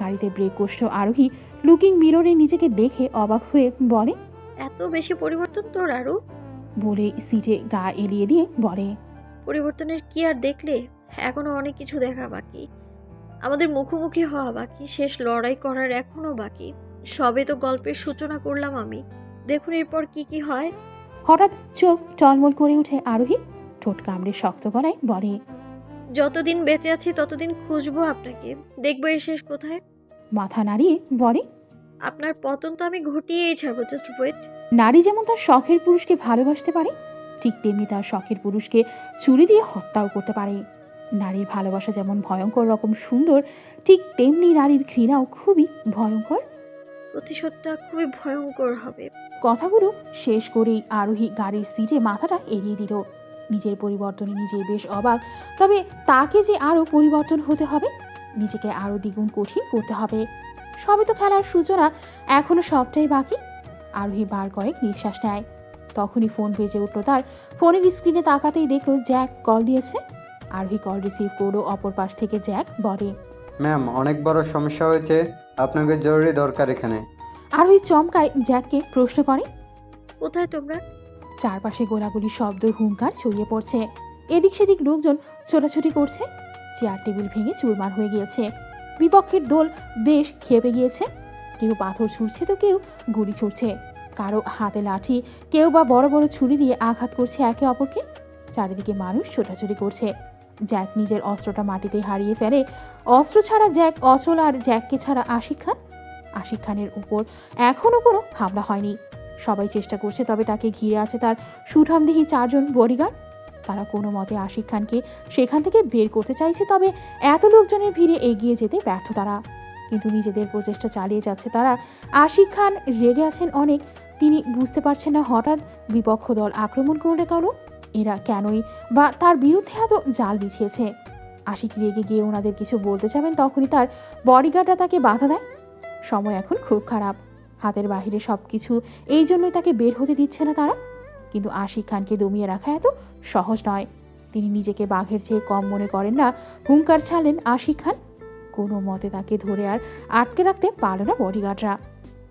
গাড়িতে ব্রেক কষল আরোহী। লুকিং মিররে নিজেকে দেখে অবাক হয়ে বলে, এত বেশি পরিবর্তন তোর আরও? বলে সিটে গা এলিয়ে দিয়ে বলে, পরিবর্তনের কি আর দেখলে? এখনো অনেক কিছু দেখা বাকি, আমাদের মুখোমুখি হওয়া বাকি, শেষ লড়াই করার এখনো বাকি। সবে তো গল্পের সূচনা করলাম আমি, দেখুন এরপর কি কি হয়। হঠাৎ চোখ টলমল করে উঠে আরোহী। ঠোঁট কামড়ে শক্ত গলায় বলে, যতদিন বেঁচে আছি ততদিন খুঁজবো আপনাকে, দেখবো এর শেষ কোথায়। মাথা নাড়িয়ে বলে, আপনার পতন তো আমি ঘটিয়েই ছাড়বো, জাস্ট ওয়েট। নারী যেমন তার শখের পুরুষকে ভালোবাসতে পারে, ঠিক তেমনি তার শখের পুরুষকে ছুরি দিয়ে হত্যাও করতে পারে। নারীর ভালোবাসা যেমন ভয়ঙ্কর রকম সুন্দর, ঠিক তেমনি নারীর ঘৃণাও খুবই ভয়ঙ্কর। প্রতিশোধটা খুবই ভয়ঙ্কর হবে। কথাগুলো শেষ করেই আরোহী গাড়ির সিটে মাথাটা এড়িয়ে দিল। নিজের পরিবর্তনে নিজেই বেশ অবাক, তবে তাকে যে আরও পরিবর্তন হতে হবে, নিজেকে আরও দ্বিগুণ কঠিন করতে হবে। সবে তো খেলার সূচনা, এখনো সবটাই বাকি। আরোহী বার কয়েক নিঃশ্বাস নেয়। তখনই ফোন বেজে উঠল তার। ফোনের স্ক্রিনে তাকাতেই দেখলো জ্যাক কল দিয়েছে। আরোহী কল রিসিভ করলো। অপর পাশ থেকে জ্যাক বলে, ম্যাম, অনেক বড় সমস্যা হয়েছে, আপনাকে জরুরি দরকার এখানে। আরোহী চমকায় জ্যাককে প্রশ্ন করে, কোথায় তোমরা? চারপাশে গোলাগুলি শব্দ, হুঙ্কার ছড়িয়ে পড়ছে। এদিক সেদিক লোকজন ছোটাছুটি করছে। চেয়ার টেবিল ভেঙে চুরমার হয়ে গিয়েছে। বিপক্ষের দল বেশ খেপে গিয়েছে। কেউ পাথর ছুঁড়ছে তো কেউ গুলি ছুঁড়ছে। কারো হাতে লাঠি, কেউ বা বড় বড় ছুরি দিয়ে আঘাত করছে একে অপরকে। চারিদিকে মানুষ ছোটাছুটি করছে। জ্যাক নিজের অস্ত্রটা মাটিতে হারিয়ে ফেলে। অস্ত্র ছাড়া জ্যাক অচল, আর জ্যাককে ছাড়া আশিক খানের উপর এখনও কোনো হামলা হয়নি। সবাই চেষ্টা করছে, তবে তাকে ঘিরে আছে তার সুঠামদেহী 4 জন বডিগার্ড। তারা কোনো মতে আশিক খানকে সেখান থেকে বের করতে চাইছে, তবে এত লোকজনের ভিড়ে এগিয়ে যেতে ব্যর্থ তারা। কিন্তু নিজেদের প্রচেষ্টা চালিয়ে যাচ্ছে তারা। আশিক খান রেগে আছেন অনেক। তিনি বুঝতে পারছেন না হঠাৎ বিপক্ষ দল আক্রমণ করলে কেন, এরা কেনই বা তার বিরুদ্ধে এত জাল বিছিয়েছে। আশিক রেগে গিয়ে ওনাদের কিছু বলতে যাবেন, তখনই তার বডিগার্ডরা তাকে বাধা দেয়। সময় এখন খুব খারাপ, হাতের বাহিরে সব কিছু, এই জন্যই তাকে বের হতে দিচ্ছে না তারা। কিন্তু আশিক খানকে দমিয়ে রাখা এত সহজ নয়। তিনি নিজেকে বাঘের চেয়ে কম মনে করেন না। হুঙ্কার ছাড়লেন আশিক খান। কোনো মতে তাকে ধরে আর আটকে রাখতে পারল না বডিগার্ডরা।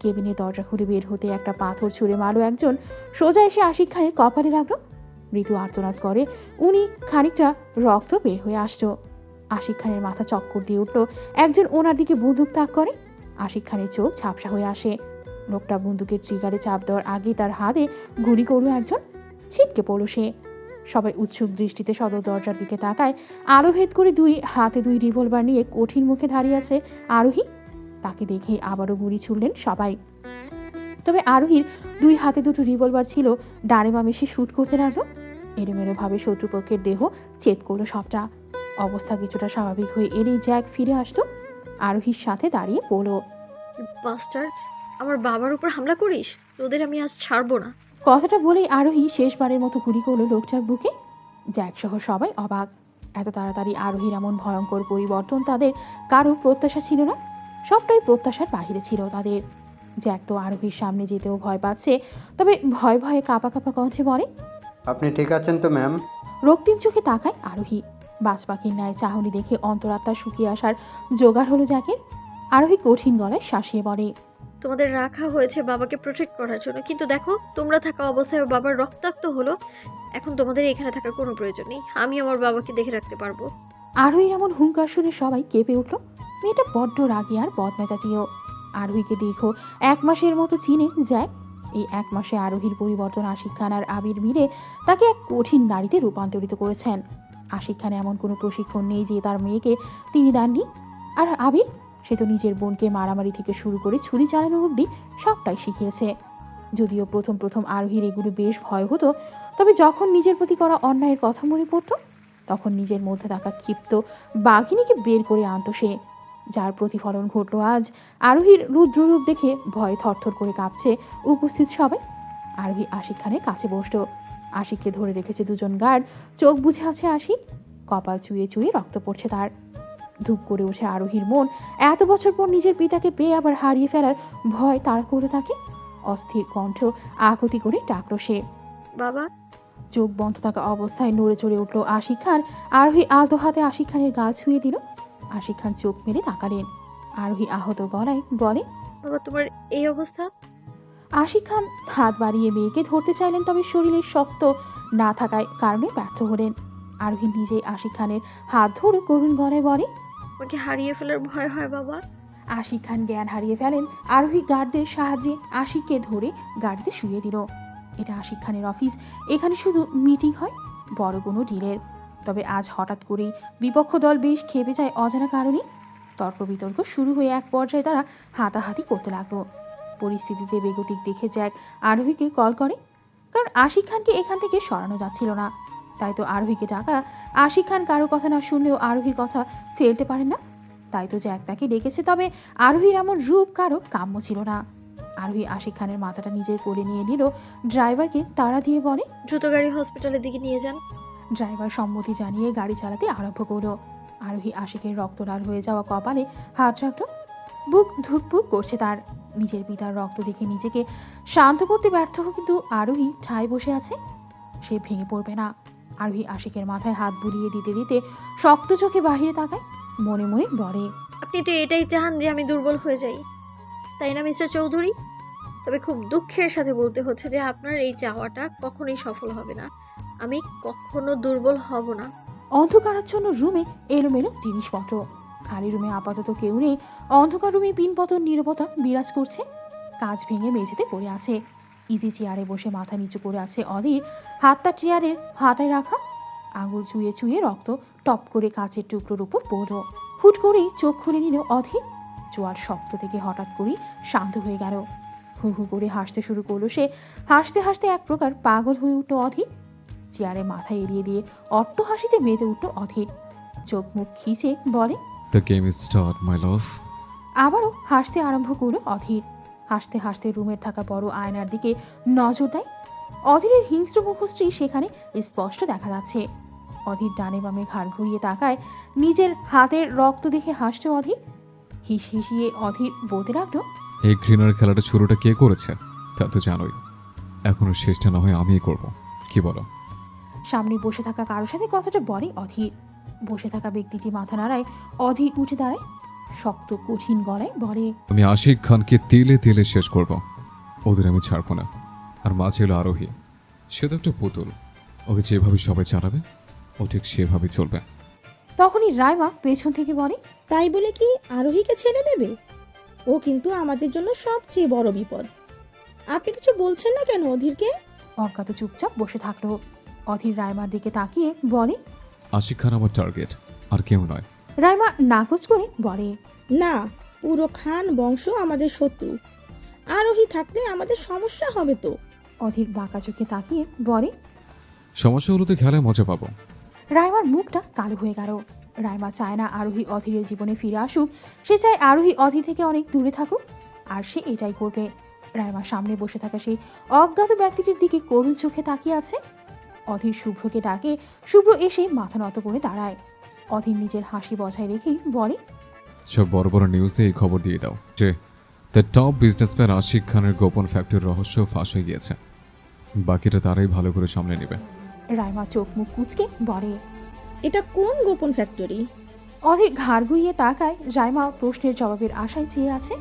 কেবিনের দরজা খুলে বের হতে একটা পাথর ছুঁড়ে মারল একজন, সোজা এসে আশিক খানের কপালে লাগলো। মৃদু আর্তনাদ করে উনি, খানিকটা রক্ত বের হয়ে আসতো। আশিক খানের মাথা চক্কর দিয়ে উঠল। একজন ওনার দিকে বন্দুক তাক করে। আশিক খানের চোখ ঝাপসা হয়ে আসে। লোকটা বন্দুকের ট্রিগারে চাপ দেওয়ার আগেই তার হাতে গুলি করল একজন। ছিটকে পড়ল সে। সবাই উৎসুক দৃষ্টিতে সদর দরজার দিকে তাকায়। আলো ভেদ করে দুই হাতে দুই রিভলভার নিয়ে কঠিন মুখে দাঁড়িয়ে আছে আরোহী। তাকে দেখে আবারও গুলি ছুড়লেন সবাই। তবে আরোহীর দুই হাতে দুটো রিভলভার ছিল, ডানে বামে সে শুট করতে লাগলো। এলোমেলোভাবে শত্রুপক্ষের দেহ চেত করলো সবটা। অবস্থা কিছুটা স্বাভাবিক হয়ে এলেই জ্যাক ফিরে আসতো। আরোহীর সাথে দাঁড়িয়ে পড়ল। বাস্টার্ড, আমার বাবার উপর হামলা করিস? তোদের আমি আজ ছাড়বো না। কথাটা বলেই আরোহী শেষবারের মতো গুলি করলো লোকটার বুকে। জ্যাক সহ সবাই অবাক। এত তাড়াতাড়ি আরোহীর এমন ভয়ঙ্কর পরিবর্তন তাদের কারো প্রত্যাশা ছিল না। সবটাই প্রত্যাশার বাহিরে ছিল তাদের। জ্যাক তো আরোহীর সামনে যেতেও ভয় পাচ্ছে, তবে ভয়ে ভয়ে কাঁপা কাঁপা কণ্ঠে বলে, আপনি ঠিক আছেন তো ম্যাম? রক্তিম চোখে তাকায় আরোহী। বাজ পাখির ন্যায় চাহনি দেখে অন্তরাত্মা শুকিয়ে আসার জোগাড় হলো জ্যাকের। আরোহী কঠিন গলায় শাসিয়ে বলে, তোমাদের রাখা হয়েছে বাবাকে প্রোটেক্ট করার জন্য, কিন্তু দেখো তোমরা থাকা অবস্থায় বাবার রক্তাক্ত হলো। এখন তোমাদের এখানে থাকার কোনো প্রয়োজন নেই। আমি আমার বাবাকে দেখে রাখতে পারবো। আরোহীর এমন হুঙ্কার শুনে সবাই কেঁপে উঠল। মেয়েটা বড্ড রাগী আর বদমেজাজিও। আরোহীকে দীর্ঘ 1 মাসের মতো চিনে যায়। এই 1 মাসে আরোহীর পরিবর্তন আশিক খান আর আবির মিলে তাকে এক কঠিন নারীতে রূপান্তরিত করেছেন। আশিক খান এমন কোনো প্রশিক্ষণ নেই যে তার মেয়েকে তিনি দেননি। আর আবির, সে তো নিজের বোনকে মারামারি থেকে শুরু করে ছুরি চালানো অবধি সবটাই শিখিয়েছে। যদিও প্রথম প্রথম আরোহীর এগুলো বেশ ভয় হতো, তবে যখন নিজের প্রতি করা অন্যায়ের কথা মনে পড়ত, তখন নিজের মধ্যে থাকা ক্ষিপ্ত বাঘিনীকে বের করে আনত সে। যার প্রতিফলন ঘটল আজ। আরোহীর রুদ্ররূপ দেখে ভয়ে থরথর করে কাঁপছে উপস্থিত সবাই। আরোহী আশিক খানের কাছে বসল। আশিককে ধরে রেখেছে দুজন গার্ড। চোখ বুঝে আছে আশিক। কপাল চুয়ে চুয়ে রক্ত পড়ছে তার। ধূপ করে ওঠে আরোহীর মন। এত বছর পর নিজের পিতাকে পেয়ে আবার হারিয়ে ফেলার ভয় তাড়া করে থাকে। অস্থির কণ্ঠ আকুতি করে ডাকল সে, বাবা। চোখ বন্ধ থাকা অবস্থায় নড়ে চড়ে উঠল আশিক খান। আরোহী আলতো হাতে আশিক খানের গা ছুঁয়ে দিল। আশিক খান চোখ মেরে তাকালেন। আরোহী আহত গলায় বলে, বাবা তোমার এই অবস্থা? আশিক খান হাত বাড়িয়ে মেয়েকে ধরতে চাইলেন, তবে শরীরের শক্ত না থাকায় কারণে ব্যর্থ হলেন। আরোহী নিজেই আশিক খানের হাত ধরে করুণ গলায় বলে, আমাকে হারিয়ে ফেলার ভয় হয় বাবা। আশিক খান জ্ঞান হারিয়ে ফেলেন। আরোহী গার্ডদের সাহায্যে আশিককে ধরে গাড়িতে শুয়ে দিল। এটা আশিক খানের অফিস। এখানে শুধু মিটিং হয়, বড় কোনো ডিলের। তবে আজ হঠাৎ করেই বিপক্ষ দল বেশ খেপে যায় অজানা কারণে। তর্ক বিতর্ক শুরু হয়ে এক পর্যায়ে তারা হাতাহাতি করতে লাগলো। পরিস্থিতিতে বেগতিক দেখে জ্যাক আরোহীকে কল করে, কারণ আশিক খানকে এখান থেকে সরানো যাচ্ছিল না। তাই তো আরোহীকে ডাকা। আশিক খান কারো কথা না শুনলেও আরোহীর কথা ফেলতে পারেন না, তাই তো জ্যাক তাকে ডেকেছে। তবে আরোহীর এমন রূপ কারো কাম্য ছিল না। আরোহী আশিক খানের মাথাটা নিজের কোলে নিয়ে নিল। ড্রাইভারকে তাড়া দিয়ে বলে, দ্রুত গাড়ি হসপিটালের দিকে নিয়ে যান। ড্রাইভার সম্মতি জানিয়ে গাড়ি চালাতে আরম্ভ করলো। আরোহী আশিকের রক্ত লাল হয়ে যাওয়া কপালে হাত রাখল। বুক ধুকপুক করছে তার। নিজের পিতার রক্ত দেখে নিজেকে শান্ত করতে ব্যর্থ, কিন্তু আরোহী ঠায় বসে আছে। সে ভেঙে পড়বে না। আরোহী আশিকের মাথায় হাত বুলিয়ে দিতে দিতে শক্ত চোখে বাহিরে তাকায়। মনে মনে বলে, আপনি তো এটাই চান যে আমি দুর্বল হয়ে যাই, তাই না মিস্টার চৌধুরী? তবে খুব দুঃখের সাথে বলতে হচ্ছে যে আপনার এই চাওয়াটা কখনোই সফল হবে না। আমি কখনো দুর্বল হব না। অন্ধকারাচ্ছন্ন রুমে এলোমেলো জিনিসপত্র। খালি রুমে আপাতত কেউ নেই। অন্ধকার রুমে পিনপতন নীরবতা বিরাজ করছে। কাঁচ ভেঙে মেঝেতে পড়ে আছে। ইজি চেয়ারে বসে মাথা নিচু করে আছে অধীর। হাতটা চেয়ারের হাতায় রাখা। আঙুল চুয়ে চুয়ে রক্ত টপ করে কাঁচের টুকরোর উপর পড়ল। হুট করেই চোখ খুলে নিল অধীর। চোয়ার শক্ত থেকে হঠাৎ করেই শান্ত হয়ে গেল। হু হু করে হাসতে শুরু করলো সে। হাসতে হাসতে এক প্রকার পাগল হয়ে উঠল অধীর। চেয়ারে মাথা এড়িয়ে দিয়ে অট্ট হাসিতে মেতে উঠল অধীর। চোখ মুখ খিচে বলে, the game is start my love. আবারও হাসতে আরম্ভ করলো অধীর। হাসতে হাসতে রুমের থাকা বড় আয়নার দিকে নজর দেয়। অধীরের হিংস্র মুখশ্রী সেখানে স্পষ্ট দেখা যাচ্ছে। অধীর ডানে বামে ঘাড় ঘুরিয়ে তাকায়। নিজের হাতের রক্ত দেখে হাসছে অধীর। হিস হিসিয়ে অধীর বলতে লাগলো, এই ঘৃণার খেলাটা শুরুটা কে করেছে তা তো জানোই। এখনো শেষটা না হয় আমিই করব, কি বলো? সামনে বসে থাকা কারোর সাথে কথাটা বলে অধীর। বসে থাকা ব্যক্তিটি মাথা নাড়ায়। অধীর উঠে দাঁড়ায়। শক্ত কঠিন গলায় বলে, আমি আশিক খানকে তেলে তেলে শেষ করব। ওদের আমি ছাড়বো না। আর মা ছিল আরোহী, সে তো একটা পুতুল, ওকে যেভাবে সবাই চালাবে ও ঠিক সেভাবে চলবে। তখনই রাইমা পেছন থেকে বলে, তাই বলে কি আরোহীকে ছেড়ে দেবে? ও কিন্তু আমাদের জন্য সবচেয়ে বড় বিপদ। আপনি কিছু বলছেন না কেন অধীরকে? অজ্ঞাত চুপচাপ বসে থাকলো। অধীর রাইমার দিকে তাকিয়ে বলে, আশিক খান আমার টার্গেট, আর কেউ নয়। রাইমা নাকচ করে বলে, না, পুরো খান বংশ আমাদের শত্রু। আরোহী থাকলে আমাদের সমস্যা হবে তো। অধীর বাঁকা চোখে তাকিয়ে বলে। সমস্যা হলো তো খেলায় মজা পাবো। রাইমার মুখটা কালো হয়ে গেল। রাইমা চায় না আরোহী অধীরের জীবনে ফিরে আসুক, সে চায় আরোহী অধীর থেকে অনেক দূরে থাকুক, আর সে এটাই করবে। রাইমার সামনে বসে থাকা সেই অজ্ঞাত ব্যক্তিটির দিকে করুণ চোখে তাকিয়ে আছে। অধীর শুভ্রকে ডাকে, শুভ্র এসে মাথা নত করে দাঁড়ায়। অধীর নিজের হাসি বজায় রেখেই বলে, সব বড় বড় নিউজে এই খবর দিয়ে দাও যে দ্য টপ বিজনেসম্যান আশিক খানের গোপন ফ্যাক্টরির রহস্য ফাঁস হয়ে গিয়েছে। বাকিটা তারাই ভালো করে সামলে নেবে। রাইমা চোখ মুখ কুঁচকে বলে, এটা কোন গোপন ফ্যাক্টরি? অধীর ঘাড় ঘুরিয়ে তাকায়। রাইমা প্রশ্নের জবাবের আশায় চেয়ে আছে,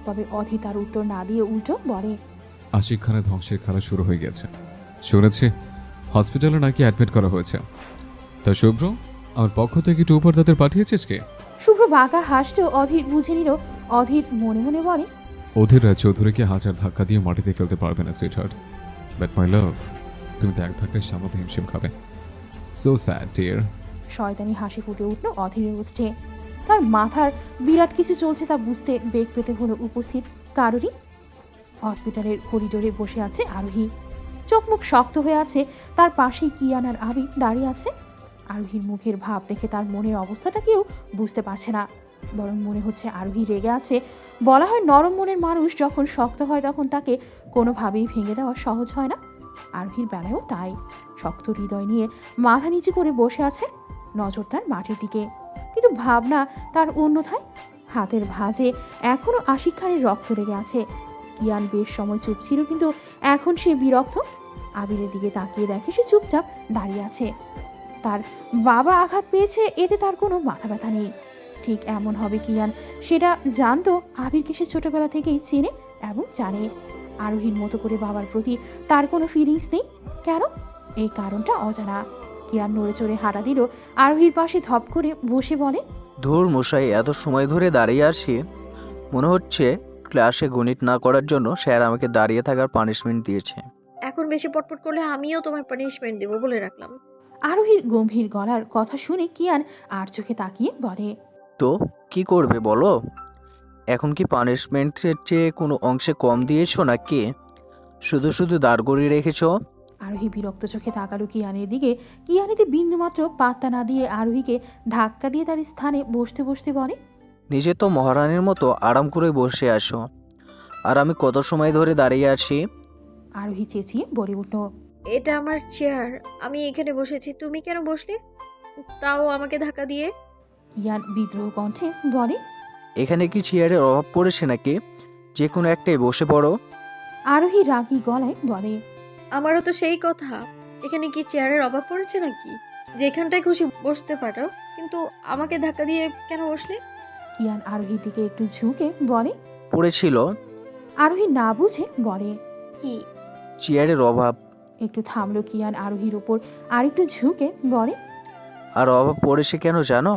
তবে অধীর তার উত্তর না দিয়ে উল্টো বলে, আশিক খানের ধ্বংসের খেলা শুরু হয়ে গেছে। শুনেছি হসপিটালে নাকি অ্যাডমিট করা হয়েছে। তা শুভ্র, আমার পক্ষ থেকে একটু উপর তাদের পাঠিয়েছিস কে? শুভ্র বাঁকা হাসতেও অধীর বুঝে নিল। অধীর মনে মনে বলে, অধীর রায় চৌধুরীকে হাজার ধাক্কা দিয়ে মাটিতে ফেলতে পারবে না সুইটহার্ট, বাট মাই লাভ, তুমি তো এক ধাক্কায় সামলাতে হিমশিম খাবে। So sad dear. শয়তানি হাসি ফুটে উঠল অধীরের ওষ্ঠে। তার মাথার বিরাট কিছু চলছে তা বুঝতে বেগ পেতে হলো উপস্থিত কারোরই। হসপিটালের করিডোরে বসে আছে আরোহী, চোখ মুখ শক্ত হয়ে আছে। তার পাশেই কিয়ান আর আবির দাঁড়িয়ে আছে। আরোহীর মুখের ভাব দেখে তার মনের অবস্থাটা কেউ বুঝতে পারছে না, বরং মনে হচ্ছে আরোহী রেগে আছে। বলা হয় নরম মনের মানুষ যখন শক্ত হয় তখন তাকে কোনোভাবেই ভেঙে দেওয়া সহজ হয় না। আরোহীর বেলায়ও তাই। শক্ত হৃদয় নিয়ে মাথা নিচু করে বসে আছে, নজর তার মাটির দিকে, কিন্তু ভাবনা তার অন্যথায়। হাতের ভাঁজে এখনো আশিক খানের রক্ত লেগে আছে। কিয়ান বেশ সময় চুপ ছিল, কিন্তু এখন সে বিরক্ত। আবিরের দিকে তাকিয়ে দেখে সে চুপচাপ দাঁড়িয়ে আছে। তার বাবা আঘাত পেয়েছে, এতে তার কোনো মাথা ব্যথা নেই। ঠিক এমন হবে কিয়ান, সেটা জানতো। আবিরকে সে ছোটবেলা থেকেই চেনে এবং জানে। আরোহীর মতো করে বাবার প্রতি তার কোনো ফিলিংস নেই। কেন? এই কারণটা অজানা। কিয়ান নড়ে চড়ে হাঁটা দিল আরোহীর পাশে, ধপ করে বসে বলে, ধুর মশাই, এত সময় ধরে দাঁড়িয়ে আছি, মনে হচ্ছে ক্লাসে গণিত না করার জন্য স্যার আমাকে দাঁড়িয়ে থাকার পানিশমেন্ট দিয়েছে। এখন বেশি পটপট করলে আমিও তোমার পানিশমেন্ট দেবো বলে রাখলাম। আরোহীর গম্ভীর গলার কথা শুনে কিয়ান আর চোখে তাকিয়ে বলে, তো কি করবে বলো? এখন কি পানিশমেন্টের চেয়ে কোনো অংশে কম দিয়েছো নাকি শুধু শুধু দাঁড় করিয়ে রেখেছো? আরোহী বিরক্ত চোখে তাকালো কিয়ানের দিকে। কিয়ানিতে বিন্দুমাত্র পাত্তা না দিয়ে আরোহীকে ধাক্কা দিয়ে তার স্থানে বসতে বসতে বলে, নিজে তো মহারানীর মতো আরাম করে বসে আসো, আর আমি কত সময় ধরে দাঁড়িয়ে আছি। আরোহী চেঁচিয়ে বলে উঠল, এটা আমার চেয়ার, আমি এখানে বসেছি, তুমি কেন বসলে, তাও আমাকে ধাক্কা দিয়ে? কিয়ান বিদ্রোহ কণ্ঠে বলে, এখানে কি চেয়ারের অভাব পড়েছে নাকি? যে কোনো একটাই বসে পড়ো। আরোহী রাগী গলায় বলে, আমারও তো সেই কথা, এখানে কি চেয়ারের অভাব পড়েছে নাকি? যেখানটায় খুশি বসতে পারো, কিন্তু আমাকে ধাক্কা দিয়ে কেন বসলে? কিয়ান আরোহীর দিকে একটু ঝুঁকে বলে। পড়েছিল। আরোহী না বুঝে বলে, কি? চেয়ারের অভাব। একটু থামলো কিয়ান আরোহীর ওপর আরেকটু ঝুঁকে বলে, আর অভাব পড়েছে কেন জানো?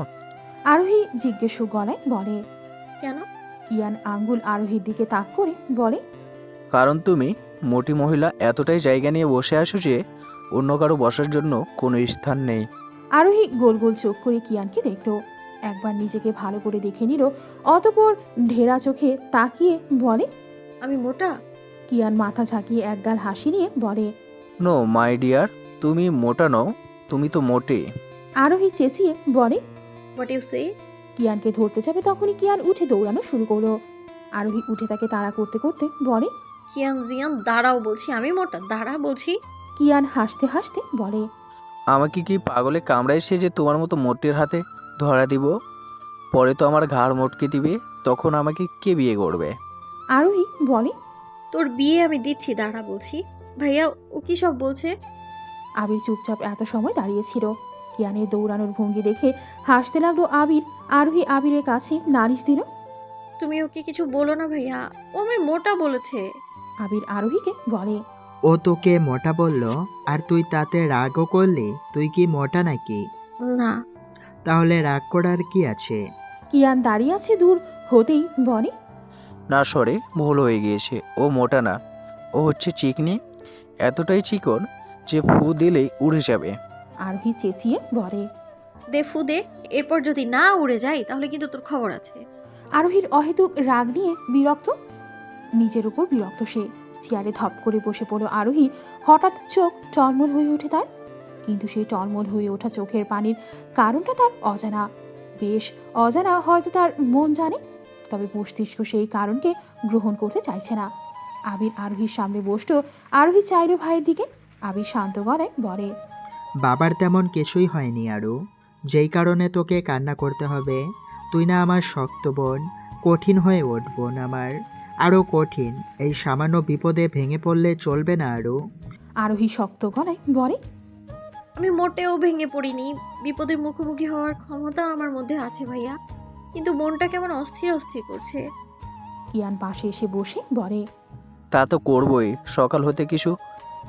আরোহী জিজ্ঞেস গলায় বলে, কেন? কিয়ান আঙ্গুল আরোহীর দিকে তাক করে বলে, কারণ তুমি মোটি মহিলা, এতটাই জায়গা নিয়ে বসে আসো যে অন্য কারো বসার জন্য কোনো স্থান নেই। আরোহী গোল গোল চোখ করে কিয়ানকে দেখলো, একবার নিজেকে ভালো করে দেখে নিল, অতঃপর ঢেরা চোখে তাকিয়ে বলে, আমি মোটা? কিয়ান মাথা ঝাঁকিয়ে একগাল হাসি নিয়ে বলে, নো মাই ডিয়ার, তুমি মোটা নও, তুমি তো মোটে। আরোহী চেঁচিয়ে বলে, হোয়াট ইউ সে? কিয়ানকে ধরতে যাবে তখনই কিয়ান উঠে দৌড়ানো শুরু করলো। আরোহী উঠে তাকে তাড়া করতে করতে বলে, কিয়ান জিয়ান দাঁড়াও বলছি, আমি মোটা, দাঁড়া বলছি। কিয়ান হাসতে হাসতে বলে, আমাকে কি পাগলে কামড়াইছে যে তোমার মতো মোটের হাতে ধরা দিব? পরে তো আমার ঘাড় মটকে দিবে, তখন আমাকে কে বিয়ে করবে? আরোহী বলে, তোর বিয়ে আমি দিচ্ছি, দাঁড়া বলছি। ভাইয়া ও কি সব বলছে? আবির চুপচাপ এত সময় দাঁড়িয়েছিল। কিয়ানের দৌড়ানোর ভঙ্গি দেখে হাসতে লাগলো আবির। আরোহী আবিরের কাছে নালিশ দিল। তুমি ওকে কিছু বলো না ভাইয়া, ও আমায় মোটা বলেছে। আবির আরোহীকে বলে। ও তোকে মোটা বলল আর তুই তাতে রাগও করলি? তুই কি মোটা নাকি? না। তাহলে রাগ করার কি আছে? কিয়ান দাঁড়িয়ে আছে দূর হতেই বলে। না সরে, ভুল হয়ে গিয়েছে। ও মোটা না, ও হচ্ছে চিকনি। এতটাই চিকন যে ফু দিলেই উড়ে যাবে। আরোহী চেঁচিয়ে বলে। দে ফু দে, এরপর যদি না উড়ে যাই তাহলে কিন্তু তোর খবর আছে। আরোহীর অহেতুক রাগ নিয়ে বিরক্ত, নিজের উপর বিরক্ত সে। চেয়ারে ধপ করে বসে পড়ল আরোহী। হঠাৎ চোখ টলমল হয়ে ওঠে তার, কিন্তু সেই টলমল হয়ে ওঠা চোখের পানির কারণটা তার অজানা, বেশ অজানা। হয়তো তার মন জানে, তবে মস্তিষ্ক সেই কারণকে গ্রহণ করতে চাইছে না। আবির আরোহীর সামনে বসলো। আরোহী চাইল ভাইয়ের দিকে। আবির শান্ত গলায় বলে। বাবার তেমন কিছুই হয়নি আরু, যেই কারণে তোকে কান্না করতে হবে। তুই না আমার শক্ত বোন, কঠিন হয়ে ওঠ বোন আমার, আরও কঠিন। এই সামান্য বিপদে ভেঙে পড়লে চলবে না আরু। আরোহী শক্ত গলায় বলে। আমি মোটেও ভেঙে পড়িনি। বিপদের মুখোমুখি হওয়ার ক্ষমতা আমার মধ্যে আছে ভাইয়া, কিন্তু মনটা কেমন অস্থির অস্থির করছে। কিয়ান পাশে এসে বসে বলে। তা তো করবই, সকাল হতে কিছু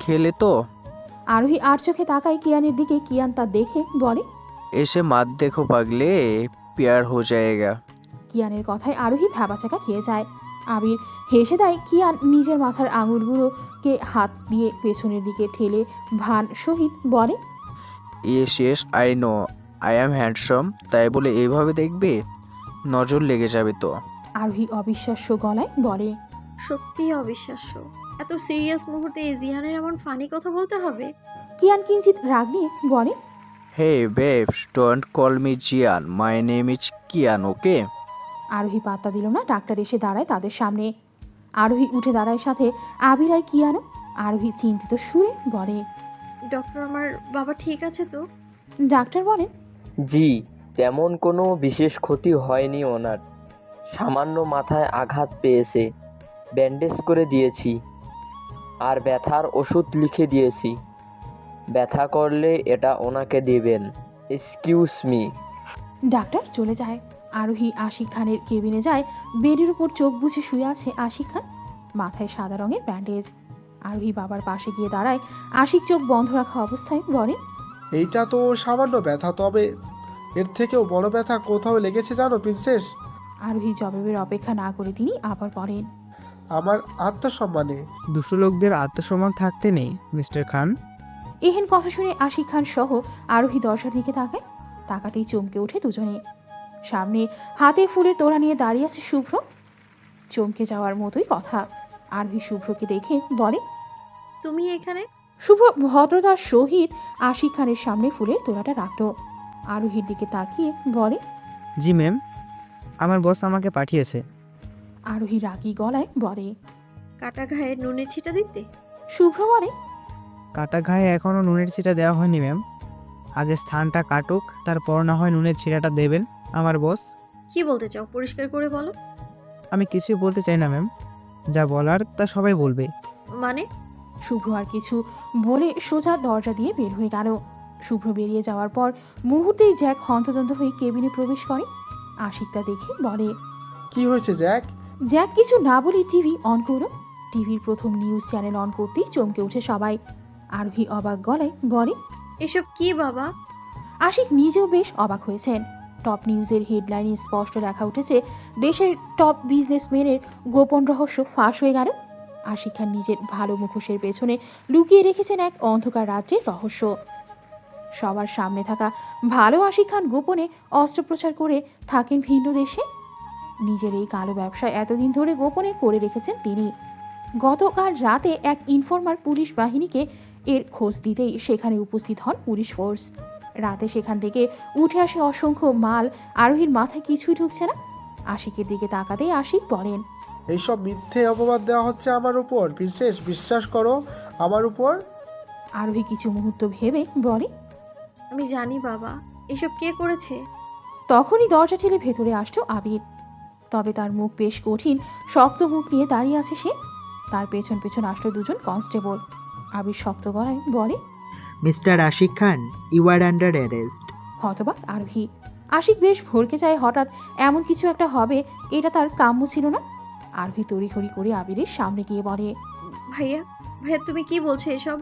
খেলে তো? আরোহী আর চোখে তাকায় কিয়ানের দিকে। কিয়ান তা দেখে বলে। এসে মাত দেখো পাগলে, প্যার হো যায়েগা। কিয়ানের কথায় আরোহী ভ্যাবাচাকা খেয়ে যায়। আবির হেসে দেয়। কিয়ান নিজের মাথার আঙুলগুলোকে হাত দিয়ে পেছনের দিকে ঠেলে ভান সহিত বলে। শেষ I know I am handsome, তাই বলে এইভাবে দেখবে? নজর লেগে যাবে তো। আরোহী অবিশ্বাস্য গলায় বলে। সত্যি অবিশ্বাস্য, এত সিরিয়াস মুহূর্তে এই জিহানের এমন ফানি কথা বলতে হবে? কিয়ান কিঞ্চিত রাগ নিয়ে বলে। হে বেবস, ডোন্ট কল মি জিয়ান, মাই নেম ইজ কিয়ান, ওকে? আরোহী পাত্তা দিল না। ডাক্তার এসে দাঁড়ায় তাদের সামনে। আরোহী উঠে দাঁড়ায় সাথে আবির আর কিয়ানও। আরোহী চিন্তিত সুরে বলে। ডক্টর, আমার বাবা ঠিক আছে তো? ডাক্তার বলেন। জি, তেমন কোনো বিশেষ ক্ষতি হয়নি ওনার, সামান্য মাথায় আঘাত পেয়েছে, ব্যান্ডেজ করে দিয়েছি আর ব্যথার ওষুধ লিখে দিয়েছি। ব্যথা করলে এটা ওনাকে দেবেন। Excuse me. ডাক্তার চলে যায়। আরোহী আশিক খানের কেবিনে যায়। বেডের উপর চোখ বুজে শুয়ে আছে আশিক খান, মাথায় সাদা রঙের ব্যান্ডেজ। আরোহী বাবার পাশে গিয়ে দাঁড়ায়। আশিক চোখ বন্ধ রাখা অবস্থায় বলে। এইটা তো সামান্য ব্যথা, তবে এর থেকেও বড় ব্যথা কোথাও লেগেছে জানো প্রিন্সেস? আরোহী জবাবের অপেক্ষা না করে তিনি আবার বলেন। আমার আত্মসম্মানে। দুষ্ট লোকদের আত্মসম্মান থাকতে নেই মিস্টার খান। এহেন কথা শুনে আশিক খান সহ আরোহী দরজার দিকে তাকায়। তাকাতেই চমকে ওঠে দুজনে। সামনে হাতে ফুলের তোড়া নিয়ে দাঁড়িয়ে আছে শুভ্র। চমকে যাওয়ার মতোই কথা। আরোহী শুভ্রকে দেখে বলে। তুমি এখানে? শুভ্র ভদ্রতার সহিত আশিক খানের সামনে ফুলের তোড়াটা রাখল। আরোহীর দিকে তাকিয়ে বলে। জি ম্যাম, আমার বস আমাকে পাঠিয়েছে। আরোহী রাগী গলায় বলে। কাটা ঘায়ে নুনের ছিটা দিতে? শুভ্র বলে। কাটা ঘায়ে এখনও নুনের ছিটা দেওয়া হয়নি ম্যাম। আজ স্থানটা কাটুক, তারপর না হয় নুনের ছিটাটা দেবেন আমার বস। কি বলতে চাও, পরিষ্কার করে বলো। আমি কিছুই বলতে চাই না ম্যাম, যা বলার তা সবাই বলবে। মানে? শুভ্র আর কিছু বলে সোজা দরজা দিয়ে বের হয়ে গেল। শুভ্র বেরিয়ে যাওয়ার পর মুহূর্তেই জ্যাক হন্তদন্ত হয়ে কেবিনে প্রবেশ করে। আশিক তা দেখে বলে। কি হয়েছে জ্যাক? জ্যাক কিছু না বলে টিভি অন করল। টিভির প্রথম নিউজ চ্যানেল অন করতেই চমকে ওঠে সবাই। আরোহী অবাক গলায় বলে। এসব কি বাবা? আশিক নিজেও বেশ অবাক হয়েছেন। টপ নিউজের হেডলাইনে স্পষ্ট লেখা উঠেছে, দেশের টপ বিজনেসম্যানের গোপন রহস্য ফাঁস হয়ে গেল। আশিক খান নিজের ভালো মুখোশের পেছনে লুকিয়ে রেখেছেন এক অন্ধকার রাজ্যের রহস্য। সবার সামনে থাকা ভালো আশিক খান গোপনে অস্ত্রোপচার করে থাকেন ভিন্ন দেশে। নিজের এই কালো ব্যবসা এতদিন ধরে গোপনে করে রেখেছেন তিনি। গতকাল রাতে এক ইনফরমার পুলিশ বাহিনীকে এর খোঁজ দিতেই সেখানে উপস্থিত হন পুলিশ ফোর্স। রাতে সেখান থেকে উঠে আসে অসংখ্য মাল। আরোহীর মাথায় কিছুই ঢুকছে না। আশিকের দিকে তাকাতেই আশিক বলেন। এইসব মিথ্যে অপবাদ দেওয়া হচ্ছে আমার উপর প্রিন্সেস, বিশ্বাস করো আমার উপর। আরোহী কিছু মুহূর্ত ভেবে বলে। আমি জানি বাবা, এসব কে করেছে। তখনই দরজা ঠেলে ভেতরে আসলো আবির। তবে তার মুখ বেশ কঠিন, শক্ত মুখ নিয়ে দাঁড়িয়ে আছে সে। তার পেছন পেছন আসলো দুজন কনস্টেবল। আবির শক্ত গলায় বলে। Mister Ashiq Khan, you are under arrest. হতবাক আরোহী। আশিক বেশ ভরকে যায়, হঠাৎ এমন কিছু একটা হবে এটা তার কাম্য ছিল না। আরোহী তড়িঘড়ি করে আবিরের সামনে গিয়ে বলে, ভাইয়া ভাইয়া তুমি কি বলছো এসব?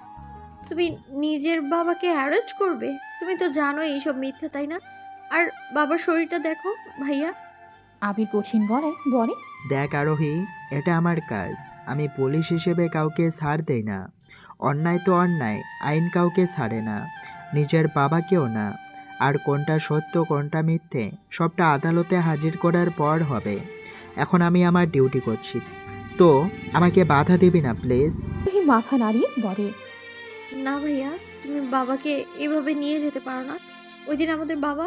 তুমি নিজের বাবাকে অ্যারেস্ট করবে? তুমি তো জানো এইসব মিথ্যা, তাই না? আর বাবার শরীরটা দেখো ভাইয়া। আবির কঠিন গলায় বলে, দেখ আরোহী, এটা আমার কাজ। আমি পুলিশ হিসেবে কাউকে ছাড় দেই না। অন্যায় তো অন্যায়, আইন কাউকে ছাড়ে না, নিজের বাবাকেও না। আর কোনটা সত্য কোনটা মিথ্যে সবটা আদালতে হাজির করার পর হবে। এখন আমি আমার ডিউটি করছি, তো আমাকে বাধা দিবি না প্লিজ। আরোহী মাথা নাড়িয়ে বলে, না ভাইয়া, তুমি বাবাকে এভাবে নিয়ে যেতে পারো না। ওই দিন আমাদের বাবা।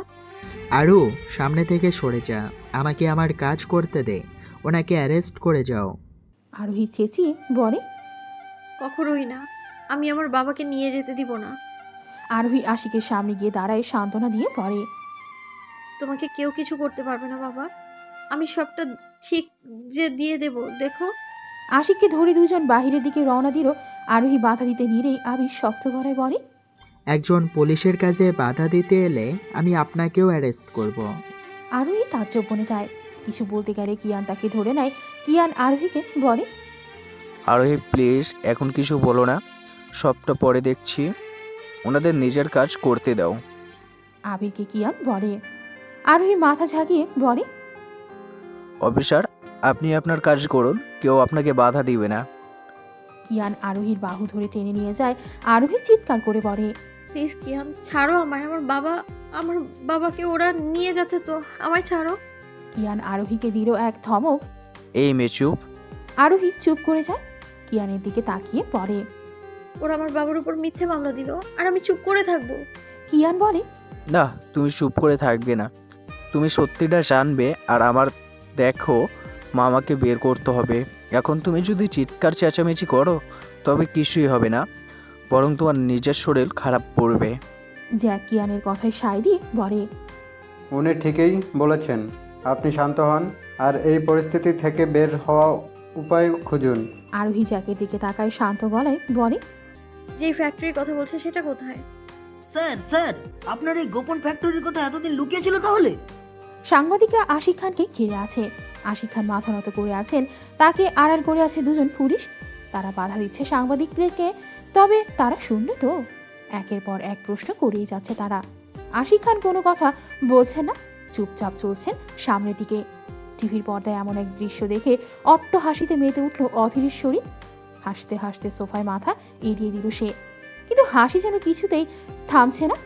আরও সামনে থেকে সরে যা, আমাকে আমার কাজ করতে দে। ওনাকে অ্যারেস্ট করে যাও। আরোহী চেঁচিয়ে বলে, কখনোই না, আমি আমার বাবাকে নিয়ে যেতে দিব না। আরোহী আশিকের সামনে গিয়ে দাঁড়ায়, সান্ত্বনা দিয়ে বলে, তোমাকে কেউ কিছু করতে পারবে না বাবা। আমি সবটা ঠিক যে দিয়ে দেব, দেখো। আশিককে ধরে দুজন বাহিরের দিকে রওনা দিল। আরোহী বাধা দিতে নিলেই আবির শক্ত গলায় বলে, একজন পুলিশের কাজে বাধা দিতে এলে আমি আপনাকেও অ্যারেস্ট করব। আরোহী তাজ্জব বনে যায়। কিছু বলতে গেলে কিয়ান তাকে ধরে নেয়। কিয়ান আরোহীকে বলে, আরোহী প্লিজ এখন কিছু বলো না, সবটা পরে দেখছি। ওনাদের নিজের কাজ করতে দাও। আবিরকে কিয়ান বলে। আরোহী মাথা ঝাঁকিয়ে বলে, অফিসার, আপনি আপনার কাজ করুন, কেউ আপনাকে বাধা দিবে না। কিয়ান আরোহীর বাহু ধরে টেনে নিয়ে যায়। আরোহী চিৎকার করে বলে, প্লিজ কিয়ান, ছাড়ো আমায়। আমার বাবাকে ওরা নিয়ে যাচ্ছে, তো আমায় ছাড়ো। কিয়ান আরোহীকে দিল এক ধমক। এই মেয়ে চুপ। আরোহী চুপ করে যায়। কিয়ানের দিকে তাকিয়ে পড়ে। ওরা আমার বাবার উপর মিথ্যে মামলা দিল, আর আমি চুপ করে থাকবো? কিয়ান বলে, না, তুমি চুপ করে থাকবে না, তুমি সত্যিটা জানবে। আর আমার দেখো, মামাকে বের করতে হবে। এখন তুমি যদি চিৎকার চেঁচামেচি করো তবে কিছুই হবে না, বরং তোমার নিজের শরীর খারাপ পড়বে। জ্যাক কিয়ানের কথায় সায় দিয়ে বলে, উনি ঠিকই বলেছেন। আপনি শান্ত হন আর এই পরিস্থিতি থেকে বের হওয়া উপায় খুঁজুন। আরোহী জ্যাকের দিকে তাকায় শান্ত গলায় বলে, যে ফ্যাক্টরির কথা বলছে সেটা কোথায়? স্যার আপনার এই গোপন ফ্যাক্টরির কথা এতদিন লুকিয়ে ছিল তাহলে? সাংবাদিকরা আশিক খানকে ঘিরে আছে। আশিক খান মাথা নত করে আছেন, তাকে আড়াল করে আছে দুজন পুলিশ। তারা বাধা দিচ্ছে সাংবাদিকদেরকে, তবে তারা শুনবে তো? একের পর এক প্রশ্ন করেই যাচ্ছে তারা। আশিক খান কোনো কথা বলছেন না, চুপচাপ চলছেন সামনের দিকে। টিভির পর্দায় এমন এক দৃশ্য দেখে অট্ট হাসিতে মেতে উঠল অধীরের শরীর। হাসতে হাসতে সোফায় মাথা এড়িয়ে দিল সে, কিন্তু হাসি যেন কিছুতেই থামছে না।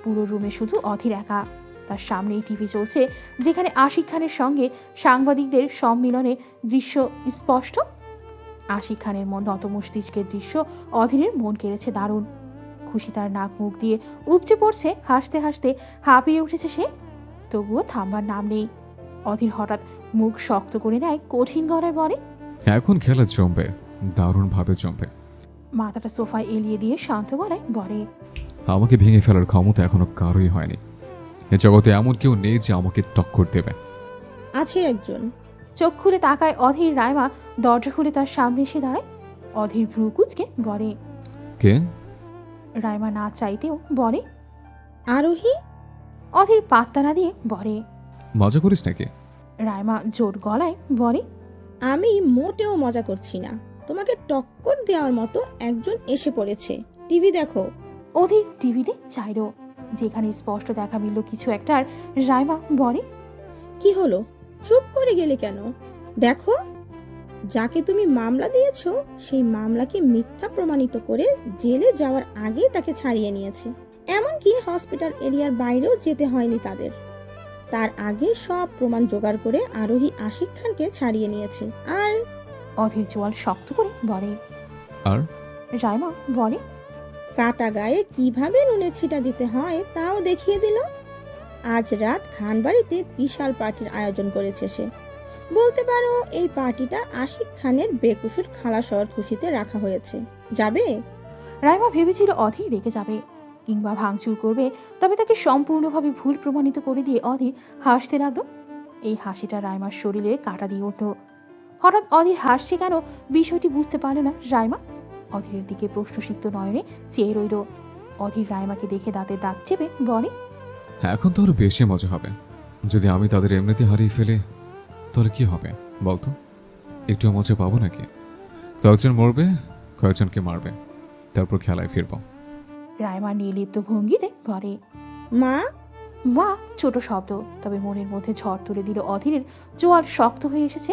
পুরো রুমে শুধু অধীর একা। তার সামনেই টিভি চলছে, যেখানে আশিক খানের সঙ্গে সাংবাদিকদের সম্মিলনে দৃশ্য স্পষ্ট। আশিক খানের মন নত মস্তিষ্কের দৃশ্য অধীরের মন কেড়েছে দারুণ। খুশি তার নাক মুখ দিয়ে উপচে পড়ছে, হাসতে হাসতে হাঁপিয়ে উঠেছে সে, তবুও থামবার নাম নেই। অধীর হঠাৎ মুখ শক্ত করে নেয়, কঠিন গলায় বলে, এখন খেলা জমবে, দারুণভাবে জমবে। মাথাটা সোফায় এলিয়ে দিয়ে শান্ত গলায় বলে, আমাকে ভেঙে ফেলার ক্ষমতা এখনো কারোই হয়নি। এ জগতে এমন কেউ নেই যে আমাকে টক্কর দেবে। আছে একজন। চোখ খুলে তাকায় অধীর। রাইমা দরজা খুলে তার সামনে এসে দাঁড়ায়। অধীর ভ্রু কুঁচকে বলে, কে? রাইমা না চাইতেও বলে, আরোহী। অধীর পাত্তা না দিয়ে বলে, মজা করিস নাকি? রাইমা জোর গলায় বলে, আমি মোটেও মজা করছি না। তোমাকে টক্কর দেওয়ার মতো একজন এসে পড়েছে। টিভি দেখো। অধীর টিভিতে চাইল, যেখানে স্পষ্ট দেখা মিলল কিছু একটার। রাইমা বলে, কি হলো, চুপ করে গেলে কেন? দেখো, যাকে তুমি মামলা দিয়েছো সেই মামলাকে মিথ্যা প্রমাণিত করে জেলে যাওয়ার আগে তাকে ছাড়িয়ে নিয়েছে। এমনকি হসপিটাল এরিয়ার বাইরেও যেতে হয়নি তাদের। তার আগে সব প্রমাণ জোগাড় করে আরোহী আশিক খানকে ছাড়িয়ে নিয়েছে। আর অধীর চোয়াল শক্ত করে বলে, আর রাইমা বলে, কাটা গায়ে কিভাবে নুনের ছিটা দিতে হয় তাও দেখিয়ে দিল। আজ রাত খানবাড়িতে বিশাল পার্টির আয়োজন করেছে সে। বলতে পারো এই পার্টিটা আশিক খানের বেকসুর খালাস হওয়ার খুশিতে রাখা হয়েছে। যাবে? রাইমা ভেবেছিল অধীর রেগে যাবে কিংবা ভাঙচুর করবে, তবে তাকে সম্পূর্ণভাবে ভুল প্রমাণিত করে দিয়ে অধীর হাসতে লাগলো। এই হাসিটা রাইমার শরীরে কাটা দিয়ে উঠল। হঠাৎ অধীর হাসছে কেন, বিষয়টি বুঝতে পারল না রাইমা। অধীরের দিকে প্রশ্নসিক্ত নয়নে চেয়ে রইল। অধীর রাইমাকে দেখে দাঁতে দাঁত চেপে বলে, এখন তো আরো বেশি মজা হবে। যদি আমি তাদের এমনিতে হারিয়ে ফেলে তাহলে কি হবে বলতো? একটু মজা পাবো নাকি? কয়েকজন মরবে, কয়েকজনকে মারবে, তারপর খেলায় ফিরবো। রাইমা নির্লিপ্ত ভঙ্গিতে বলে, মা মা ছোট শব্দ, তবে মনের মধ্যে ঝড় তুলে দিল অধীরের। জোয়ার শক্ত হয়ে এসেছে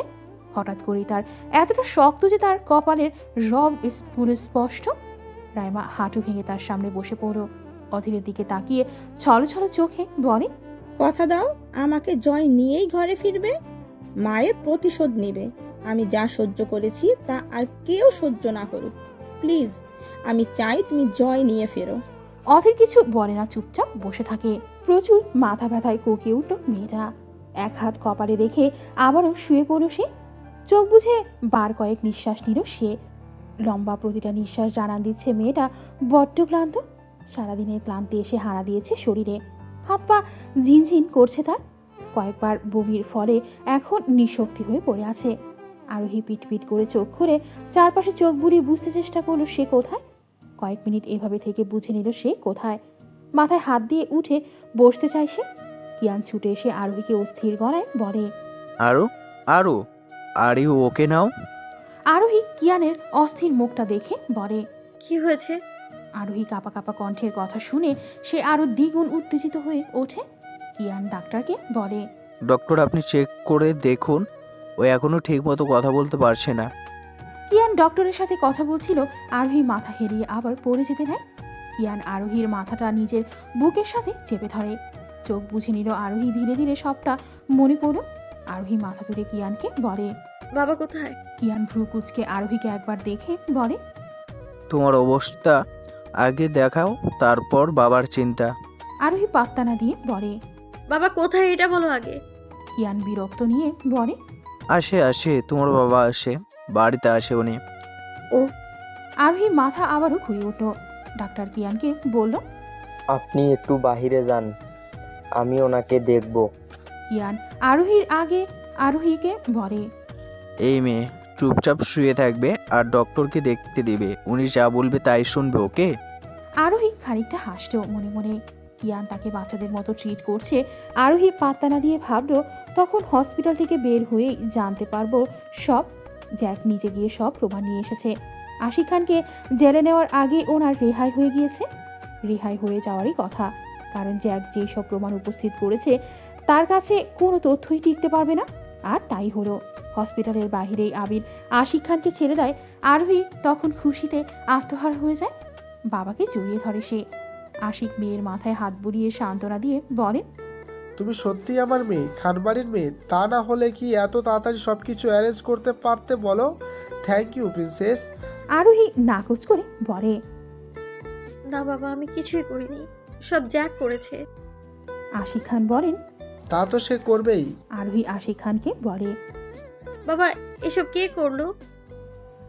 হঠাৎ করেই, তার এতটা শক্ত যে তার কপালের রগ পুরো স্পষ্ট। রাইমা হাঁটু ভেঙে তার সামনে বসে পড়ল। অধীরের দিকে তাকিয়ে ছলছল চোখে বলে, কথা দাও আমাকে জয় নিয়েই ঘরে ফিরবে, মায়ের প্রতিশোধ নেবে। আমি যা সহ্য করেছি তা আর কেউ সহ্য না করুক। প্লিজ, আমি চাই তুমি জয় নিয়ে ফেরো। অধীর কিছু বলে না, চুপচাপ বসে থাকে। প্রচুর মাথা ব্যথায় কোকিয়ে উঠল মেয়েটা। এক হাত কপালে রেখে আবারও শুয়ে পড়ল সে। চোখ বুঝে বার কয়েক নিঃশ্বাস নিল সে। লম্বা প্রতিটা নিঃশ্বাস জানান দিচ্ছে মেয়েটা বড্ড ক্লান্ত। সারাদিনের ক্লান্তি এসে হানা দিয়েছে শরীরে। হাত পা ঝিনঝিন করছে তার। কয়েকবার বমির ফলে এখন নিঃশক্তি হয়ে পড়ে আছে। আরোহী পিটপিট করে চোখ খুলে চারপাশে চোখ বুলিয়ে বুঝতে চেষ্টা করলো সে কোথায়। কয়েক মিনিট এভাবে থেকে বুঝে নিল সে কোথায়। মাথায় হাত দিয়ে উঠে বসতে চাই সে। কিয়ান ছুটে এসে আরোহীকে অস্থির গলায় বলে, আরও আরও আর ইউ ওকে নাও? আরোহী কিয়ানের অস্থির মুখটা দেখে বলে, কি হয়েছে? আরোহী কাঁপা কাঁপা কণ্ঠের কথা শুনে সে আরো দ্বিগুণ উত্তেজিত হয়ে ওঠে। কিয়ান ডাক্তারকে বলে, ডক্টর আপনি চেক করে দেখুন, ও এখনো ঠিক মতো কথা বলতে পারছে না। কিয়ান ডক্টরের সাথে কথা বলছিল। আরোহী মাথা হেরিয়ে আবার পড়ে যেতে নেয়। কিয়ান আরোহীর মাথাটা নিজের বুকের সাথে চেপে ধরে। চোখ বুঝে নিল আরোহী। ধীরে ধীরে সবটা মনে পড়ল। আরোহী মাথা তুলে কিয়ানকে বলে, বাবা কোথায়? কিয়ান ভ্রু কুচকে আরোহীকে একবার দেখে বলে, তোমার অবস্থা আগে দেখাও, তারপর বাবার চিন্তা। আরোহী পাত্তা না দিয়ে বলে, বাবা কোথায় এটা বলো আগে। কিয়ান বিরক্ত নিয়ে বলে, আসে আসে, তোমার বাবা আসে, বাড়িতে আসে উনি। ও। আরোহীর মাথা আবারও ঘুরে উঠল। ডাক্তার কিয়ানকে বলল, আপনি একটু বাহিরে যান, আমি ওনাকে দেখব। কিয়ান আরোহীর আগে আরোহীকে বলে, এই মেয়ে চুপচাপ শুয়ে থাকবে আর ডক্টরকে দেখতে দিবে, উনি যা বলবে তাই শুনবে, ওকে? আরোহী খানিকটা হাসল মনে মনে। কিয়ান তাকে বাচ্চাদের মতো ট্রিট করছে। আরোহী পাত্তা না দিয়ে ভাবল, তখন হসপিটাল থেকে বের হয়েই জানতে পারবো সব। জ্যাক নিজে গিয়ে সব প্রমাণ নিয়ে এসেছে। আশিক খানকে জেলে নেওয়ার আগে ওনার রেহাই হয়ে গিয়েছে। রেহাই হয়ে যাওয়ারই কথা, কারণ জ্যাক যেই সব প্রমাণ উপস্থিত করেছে তার কাছে কোনো তথ্যই টিকতে পারবে না। আর তাই হলো, হসপিটালের বাহিরেই আবির আশিক খানকে ছেড়ে দেয়। আরোহী তখন খুশিতে আত্মহারা হয়ে যায়। বাবাকে জড়িয়ে ধরে সে। আশিক মেয়ের মাথায় হাত বুলিয়ে সান্ত্বনা দিয়ে বলে, তুমি সত্যি আমার মেয়ে, খানবাড়ির মেয়ে। তা না হলে কি এত তাড়াতাড়ি সব কিছু অ্যারেঞ্জ করতে পারতে বলো? Thank you princess. আরোহী নাকচ করে বলে, না বাবা, আমি কিছুই করিনি, সব জ্যাক করেছে। আশিক খান বলেন, তা তো সে করবেই। আরোহী আশিক খানকে বলে, বাবা এসব কে করলো?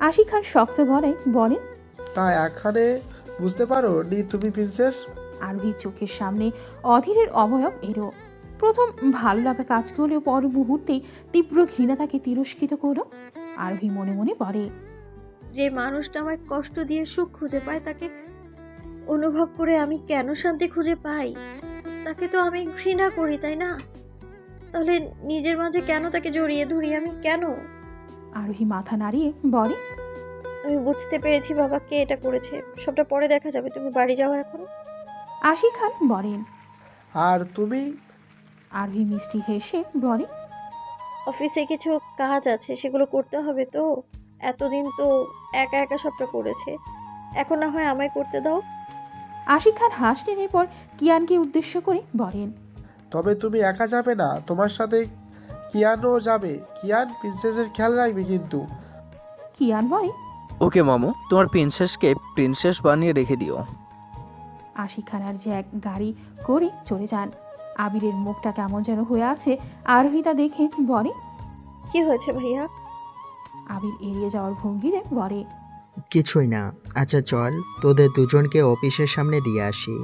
আশিক খান শক্ত গলায় বলেন, তা এখানে বুঝতে পারো নি তুমি প্রিন্সেস? আরোহীর চোখের সামনে অধীরের অবয়ব এলো। প্রথম ভালো লাগা কাজ করলেও পর মুহূর্তেই তীব্র ঘৃণা তাকে তিরস্কৃত করলো। আরোহী মনে মনে বলে, যে মানুষটা আমায় কষ্ট দিয়ে সুখ খুঁজে পায়, তাকে অনুভব করে আমি কেন শান্তি খুঁজে পাই? তাকে তো আমি ঘৃণা করি, তাই না? তাহলে নিজের মাঝে কেন তাকে জড়িয়ে ধরি আমি, কেন? আরোহী মাথা নাড়িয়ে বলে, আমি বুঝতে পেরেছি বাবা কে এটা করেছে, সবটা পরে দেখা যাবে, তুমি বাড়ি যাও এখন। আশিক খান বলেন, আর তুমি? আরোহী মিষ্টি হেসে বলে, অফিসে কিছু কাজ আছে, সেগুলো করতে হবে তো। এতদিন তো একা একা সবটা করেছে, এখন না হয় আমায় করতে দাও। আশিক খান হাসলেন। এরপর কিয়ানকে উদ্দেশ্য করে বলেন, তবে তুমি একা যাবে না, তোমার সাথে কিয়ানও যাবে। কিয়ান প্রিন্সেসের খেয়াল রাখবে কিন্তু। কিয়ান বলে, ওকে মামু, তোমার প্রিন্সেসকে প্রিন্সেস বানিয়ে রেখে দিও। আশিক খান আর জ্যাক গাড়ি করে চলে যান। আবিরের মুখটা কেমন যেন হয়ে আছে। আরোহী তা দেখে বলে, কি হয়েছে ভাইয়া? আবির এড়িয়ে যাওয়ার ভঙ্গিতে বলে, কিছুই না। আচ্ছা চল, তোদের দুজনকে অফিসের সামনে দিয়ে আসি।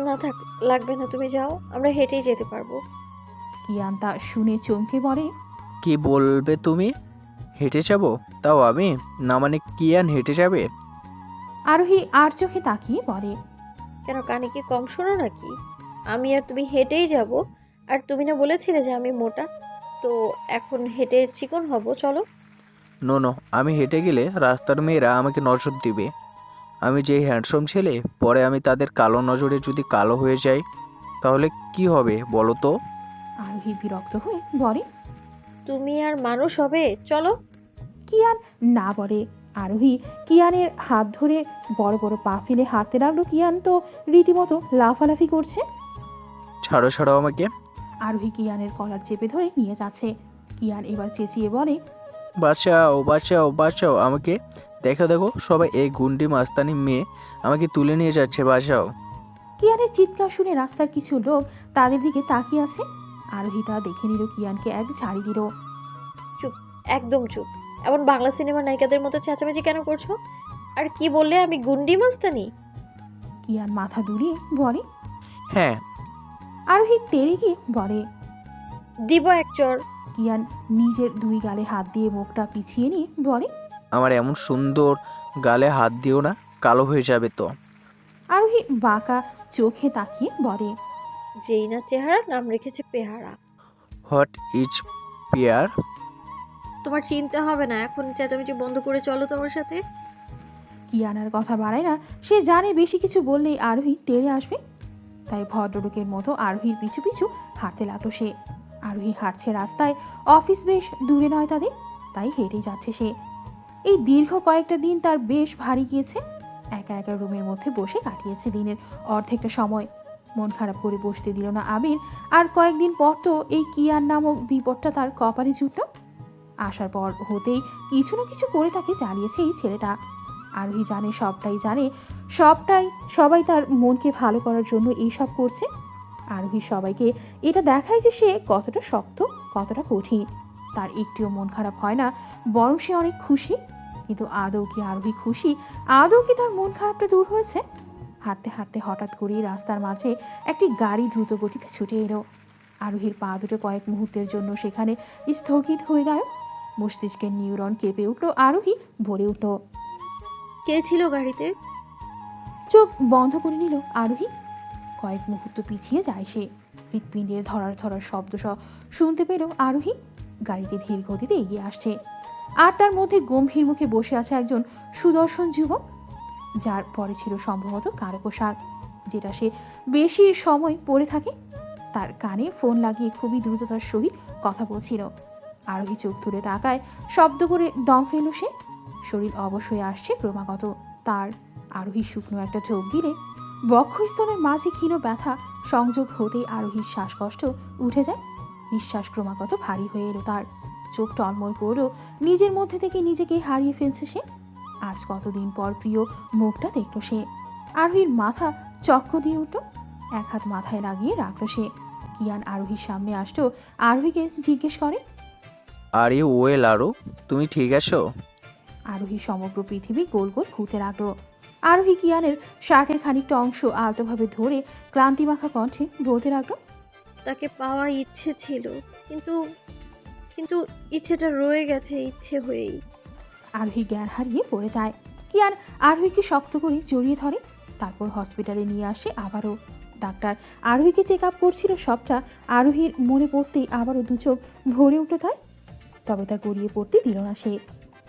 না থাক, লাগবে না, তুমি যাও, আমরা হেঁটেই যেতে পারবো। কিয়ান তা শুনে চমকে বলে, কি বলবে তুমি? হেঁটে যাব? তাও আমি? না মানে কিয়ান হেঁটে যাবে? আরোহী আর চোখে তাকিয়ে বলে, কেন কানে কি কম শোনো নাকি? আমি আর তুমি হেঁটেই যাব। আর তুমি না বলেছিলে যে আমি মোটা, তো এখন হেঁটে চিকন হব, চলো। নো নো, আমি হেঁটে গেলে রাস্তার মেয়েরা আমাকে নজর দিবে। আমি যেই হ্যান্ডসাম ছেলে, পরে আমি তাদের কালো নজরে যদি কালো হয়ে যাই তাহলে কি হবে বলো তো? আরোহী বিরক্ত হয়ে বলে। তুমি আর মানুষ হবে, চলো। কিয়ান না বলে। আরোহী কিয়ানের হাত ধরে বড় বড় পা ফেলে হাঁটতে লাগলো। কিয়ান তো রীতিমতো লাফালাফি করছে। ছাড়ো ছাড়ো আমাকে। আরোহী কিয়ানের কলার চেপে ধরে নিয়ে যাচ্ছে। কিয়ান এবার চেঁচিয়ে বলে, বাঁচাও বাঁচাও বাঁচাও আমাকে। দেখো দেখো, সবাই এই গুন্ডি মাস্তানি মেয়ে আমাকে তুলে নিয়ে যাচ্ছে, বাঁচাও। কিয়ানের চিৎকার শুনে রাস্তার কিছু লোক তাদের দিকে তাকিয়ে আছে। আরোহী তা দেখে নিল, কিয়ানকে এক ঝাড়ি দিল। চুপ, একদম চুপ। এমন বাংলা সিনেমার নায়িকাদের মতো চেঁচামেচি কেন করছো? আর কি বললে, আমি গুন্ডি মাস্তানি? কিয়ান মাথা দুলিয়ে বলে। হ্যাঁ। আরোহী তেড়ে গিয়ে বলে, দিব এক চর। কিয়ান নিজের দুই গালে হাত দিয়ে মুখটা পিছিয়ে নিয়ে বলে, আমার এমন সুন্দর গালে হাত দিও না, কালো হয়ে যাবে তো। আরোহী বাঁকা চোখে তাকিয়ে বলে, যেই না চেহারা, নাম রেখেছে পেহারা। What is pair? তোমার চিন্তা হবে না, এখন চেঁচামেচি বন্ধ করে চলো তোমার সাথে। কিয়ানার কথা বাড়ায় না। সে জানে বেশি কিছু বললেই আরোহী তেড়ে আসবে। তাই ভদ্রলোকের মতো আরোহীর পিছু পিছু হাঁটতে লাগলো সে। আরোহী হাঁটছে রাস্তায়, অফিস বেশ দূরে নয় তাদের, তাই হেঁটেই যাচ্ছে সে। এই দীর্ঘ কয়েকটা দিন তার বেশ ভারী গিয়েছে। একা একা রুমের মধ্যে বসে কাটিয়েছে দিনের অর্ধেকটা সময়। মন খারাপ করে বসতে দিল না আবির। আর কয়েকদিন পর তো এই কিয়ান নামক বিপদটা তার কপালে জুটল। আসার পর হতেই কিছু না কিছু করে তাকে জ্বালিয়েছে এই ছেলেটা। আরোহী জানে, সবাই তার মনকে ভালো করার জন্য এইসব করছে। আরোহী সবাইকে এটা দেখায় যে সে কতটা শক্ত, কতটা কঠিন। তার একটিও মন খারাপ হয় না, বরং সে অনেক খুশি। কিন্তু আদৌ কি আরোহী খুশি? আদৌ কি তার মন খারাপটা দূর হয়েছে? হাঁটতে হাঁটতে হঠাৎ করেই রাস্তার মাঝে একটি গাড়ি দ্রুত গতিতে ছুটে এলো। আরোহীর পা দুটো কয়েক মুহূর্তের জন্য সেখানে স্থগিত হয়ে গেল। মস্তিষ্কের নিউরন কেঁপে উঠল। আরোহী বলে উঠল, কে ছিল গাড়িতে? চোখ বন্ধ করে নিল আরোহী। কয়েক মুহূর্ত পিছিয়ে যায় সে। হৃৎপিণ্ডের ধরার ধরার শব্দ শুনতে পেল আরোহী। গাড়িতে ধীর গতিতে এগিয়ে আসছে। আর তার মধ্যে গম্ভীর মুখে বসে আছে একজন সুদর্শন যুবক, যার পরে ছিল সম্ভবত কালো পোশাক, যেটা সে বেশি সময় পরে থাকে। তার কানে ফোন লাগিয়ে খুবই দ্রুততার সহিত কথা বলছিল। আরোহী চোখ তুলে তাকায়, শব্দ করে দম ফেলল সে। শরীর অবশ হয়ে আসছে ক্রমাগত তার। আরোহী শুকনো একটা ঢোক গিলে বক্ষস্থলের মাঝে ক্ষীণ ব্যথা সংযোগ হতেই আরোহীর শ্বাসকষ্ট উঠে যায়। নিঃশ্বাস ক্রমাগত ভারী হয়ে এলো তার। চোখ টলমল করলেও নিজের মধ্যে থেকে নিজেকে হারিয়ে ফেলছে সে। আজ কতদিন পর প্রিয় মুখটা দেখল সে। আরোহীর মাথা চক্কর দিয়ে উঠল। এক হাত মাথায় লাগিয়ে রাখলো সে। কিয়ান আরোহীর সামনে আসতো। আরোহীকে জিজ্ঞেস করে, আর ইউ ওয়েল আরু? তুমি ঠিক আছো? আরোহী সমগ্র পৃথিবী গোল গোল ঘুরতে লাগলো। আরোহী কিয়ানের শার্টের খানিকটা অংশ আলতোভাবে ধরে ক্লান্তিমাখা কণ্ঠে বলতে লাগলো, তাকে পাওয়া ইচ্ছে ছিল, কিন্তু কিন্তু ইচ্ছেটা রয়ে গেছে ইচ্ছে হয়েই। আরোহী জ্ঞান হারিয়ে পড়ে যায়। কিয়ান আরোহীকে শক্ত করে জড়িয়ে ধরে। তারপর হসপিটালে নিয়ে আসে আবারও। ডাক্তার আরোহীকে চেক আপ করছিল সবটা। আরোহীর মনে পড়তেই আবারও দু চোখ ভরে উঠল তার। তবে তা গড়িয়ে পড়তে দিল না সে।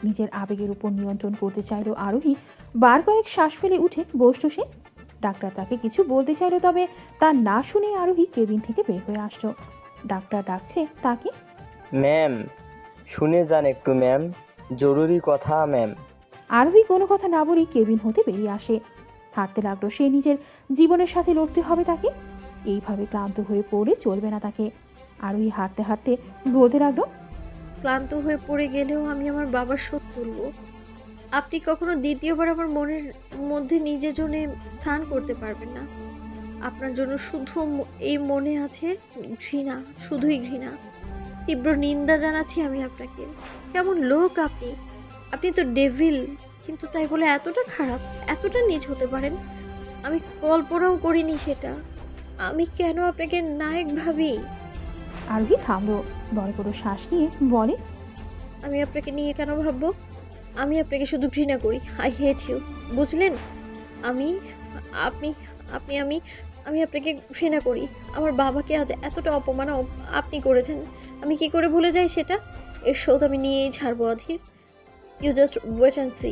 নিজের আবেগের উপর নিয়ন্ত্রণ করতে চাইল আরোহী। বার কয়েক শ্বাস ফেলে উঠে বসল সে। ডাক্তার তাকে কিছু বলতে চাইল, তবে তা না শুনে আরোহী কেবিন থেকে বের হয়ে আসলো। ডাক্তার ডাকছে তাকে। ম্যাম, শুনে যান একটু ম্যাম, জরুরি কথা ম্যাম। আরোহী কোনো কথা না বলেই কেবিন হতে বেরিয়ে আসে। হাঁটতে লাগলো সে। নিজের জীবনের সাথে লড়তে হবে তাকে। এইভাবে ক্লান্ত হয়ে পড়লে চলবে না তাকে। আরোহী হাঁটতে হাঁটতে বলতে লাগলো, ক্লান্ত হয়ে পড়ে গেলেও আমি আমার বাবার শোধ তুলব। আপনি কখনো দ্বিতীয়বার আমার মনের মধ্যে নিজের জন্য স্থান করতে পারবেন না। আপনার জন্য শুধু এই মনে আছে ঘৃণা, শুধুই ঘৃণা। তীব্র নিন্দা জানাচ্ছি আমি আপনাকে। কেমন লোক আপনি! আপনি তো ডেভিল, কিন্তু তাই বলে এতটা খারাপ, এতটা নীচ হতে পারেন আমি কল্পনাও করিনি সেটা। আমি কেন আপনাকে নায়ক ভাবি? আরোহী থামলো। বড় বড় শ্বাস নিয়ে বলে, আমি আপনাকে নিয়ে কেন ভাববো? আমি আপনাকে শুধু ঘৃণা করি। আই হেট ইউ, বুঝলেন? আমি আপনি আপনি আমি আমি আপনাকে ঘৃণা করি। আমার বাবাকে আজ এতটা অপমান আপনি করেছেন, আমি কি করে ভুলে যাই সেটা? এর শোধ আমি নিয়েই ছাড়বো Adhir. You just wait and C.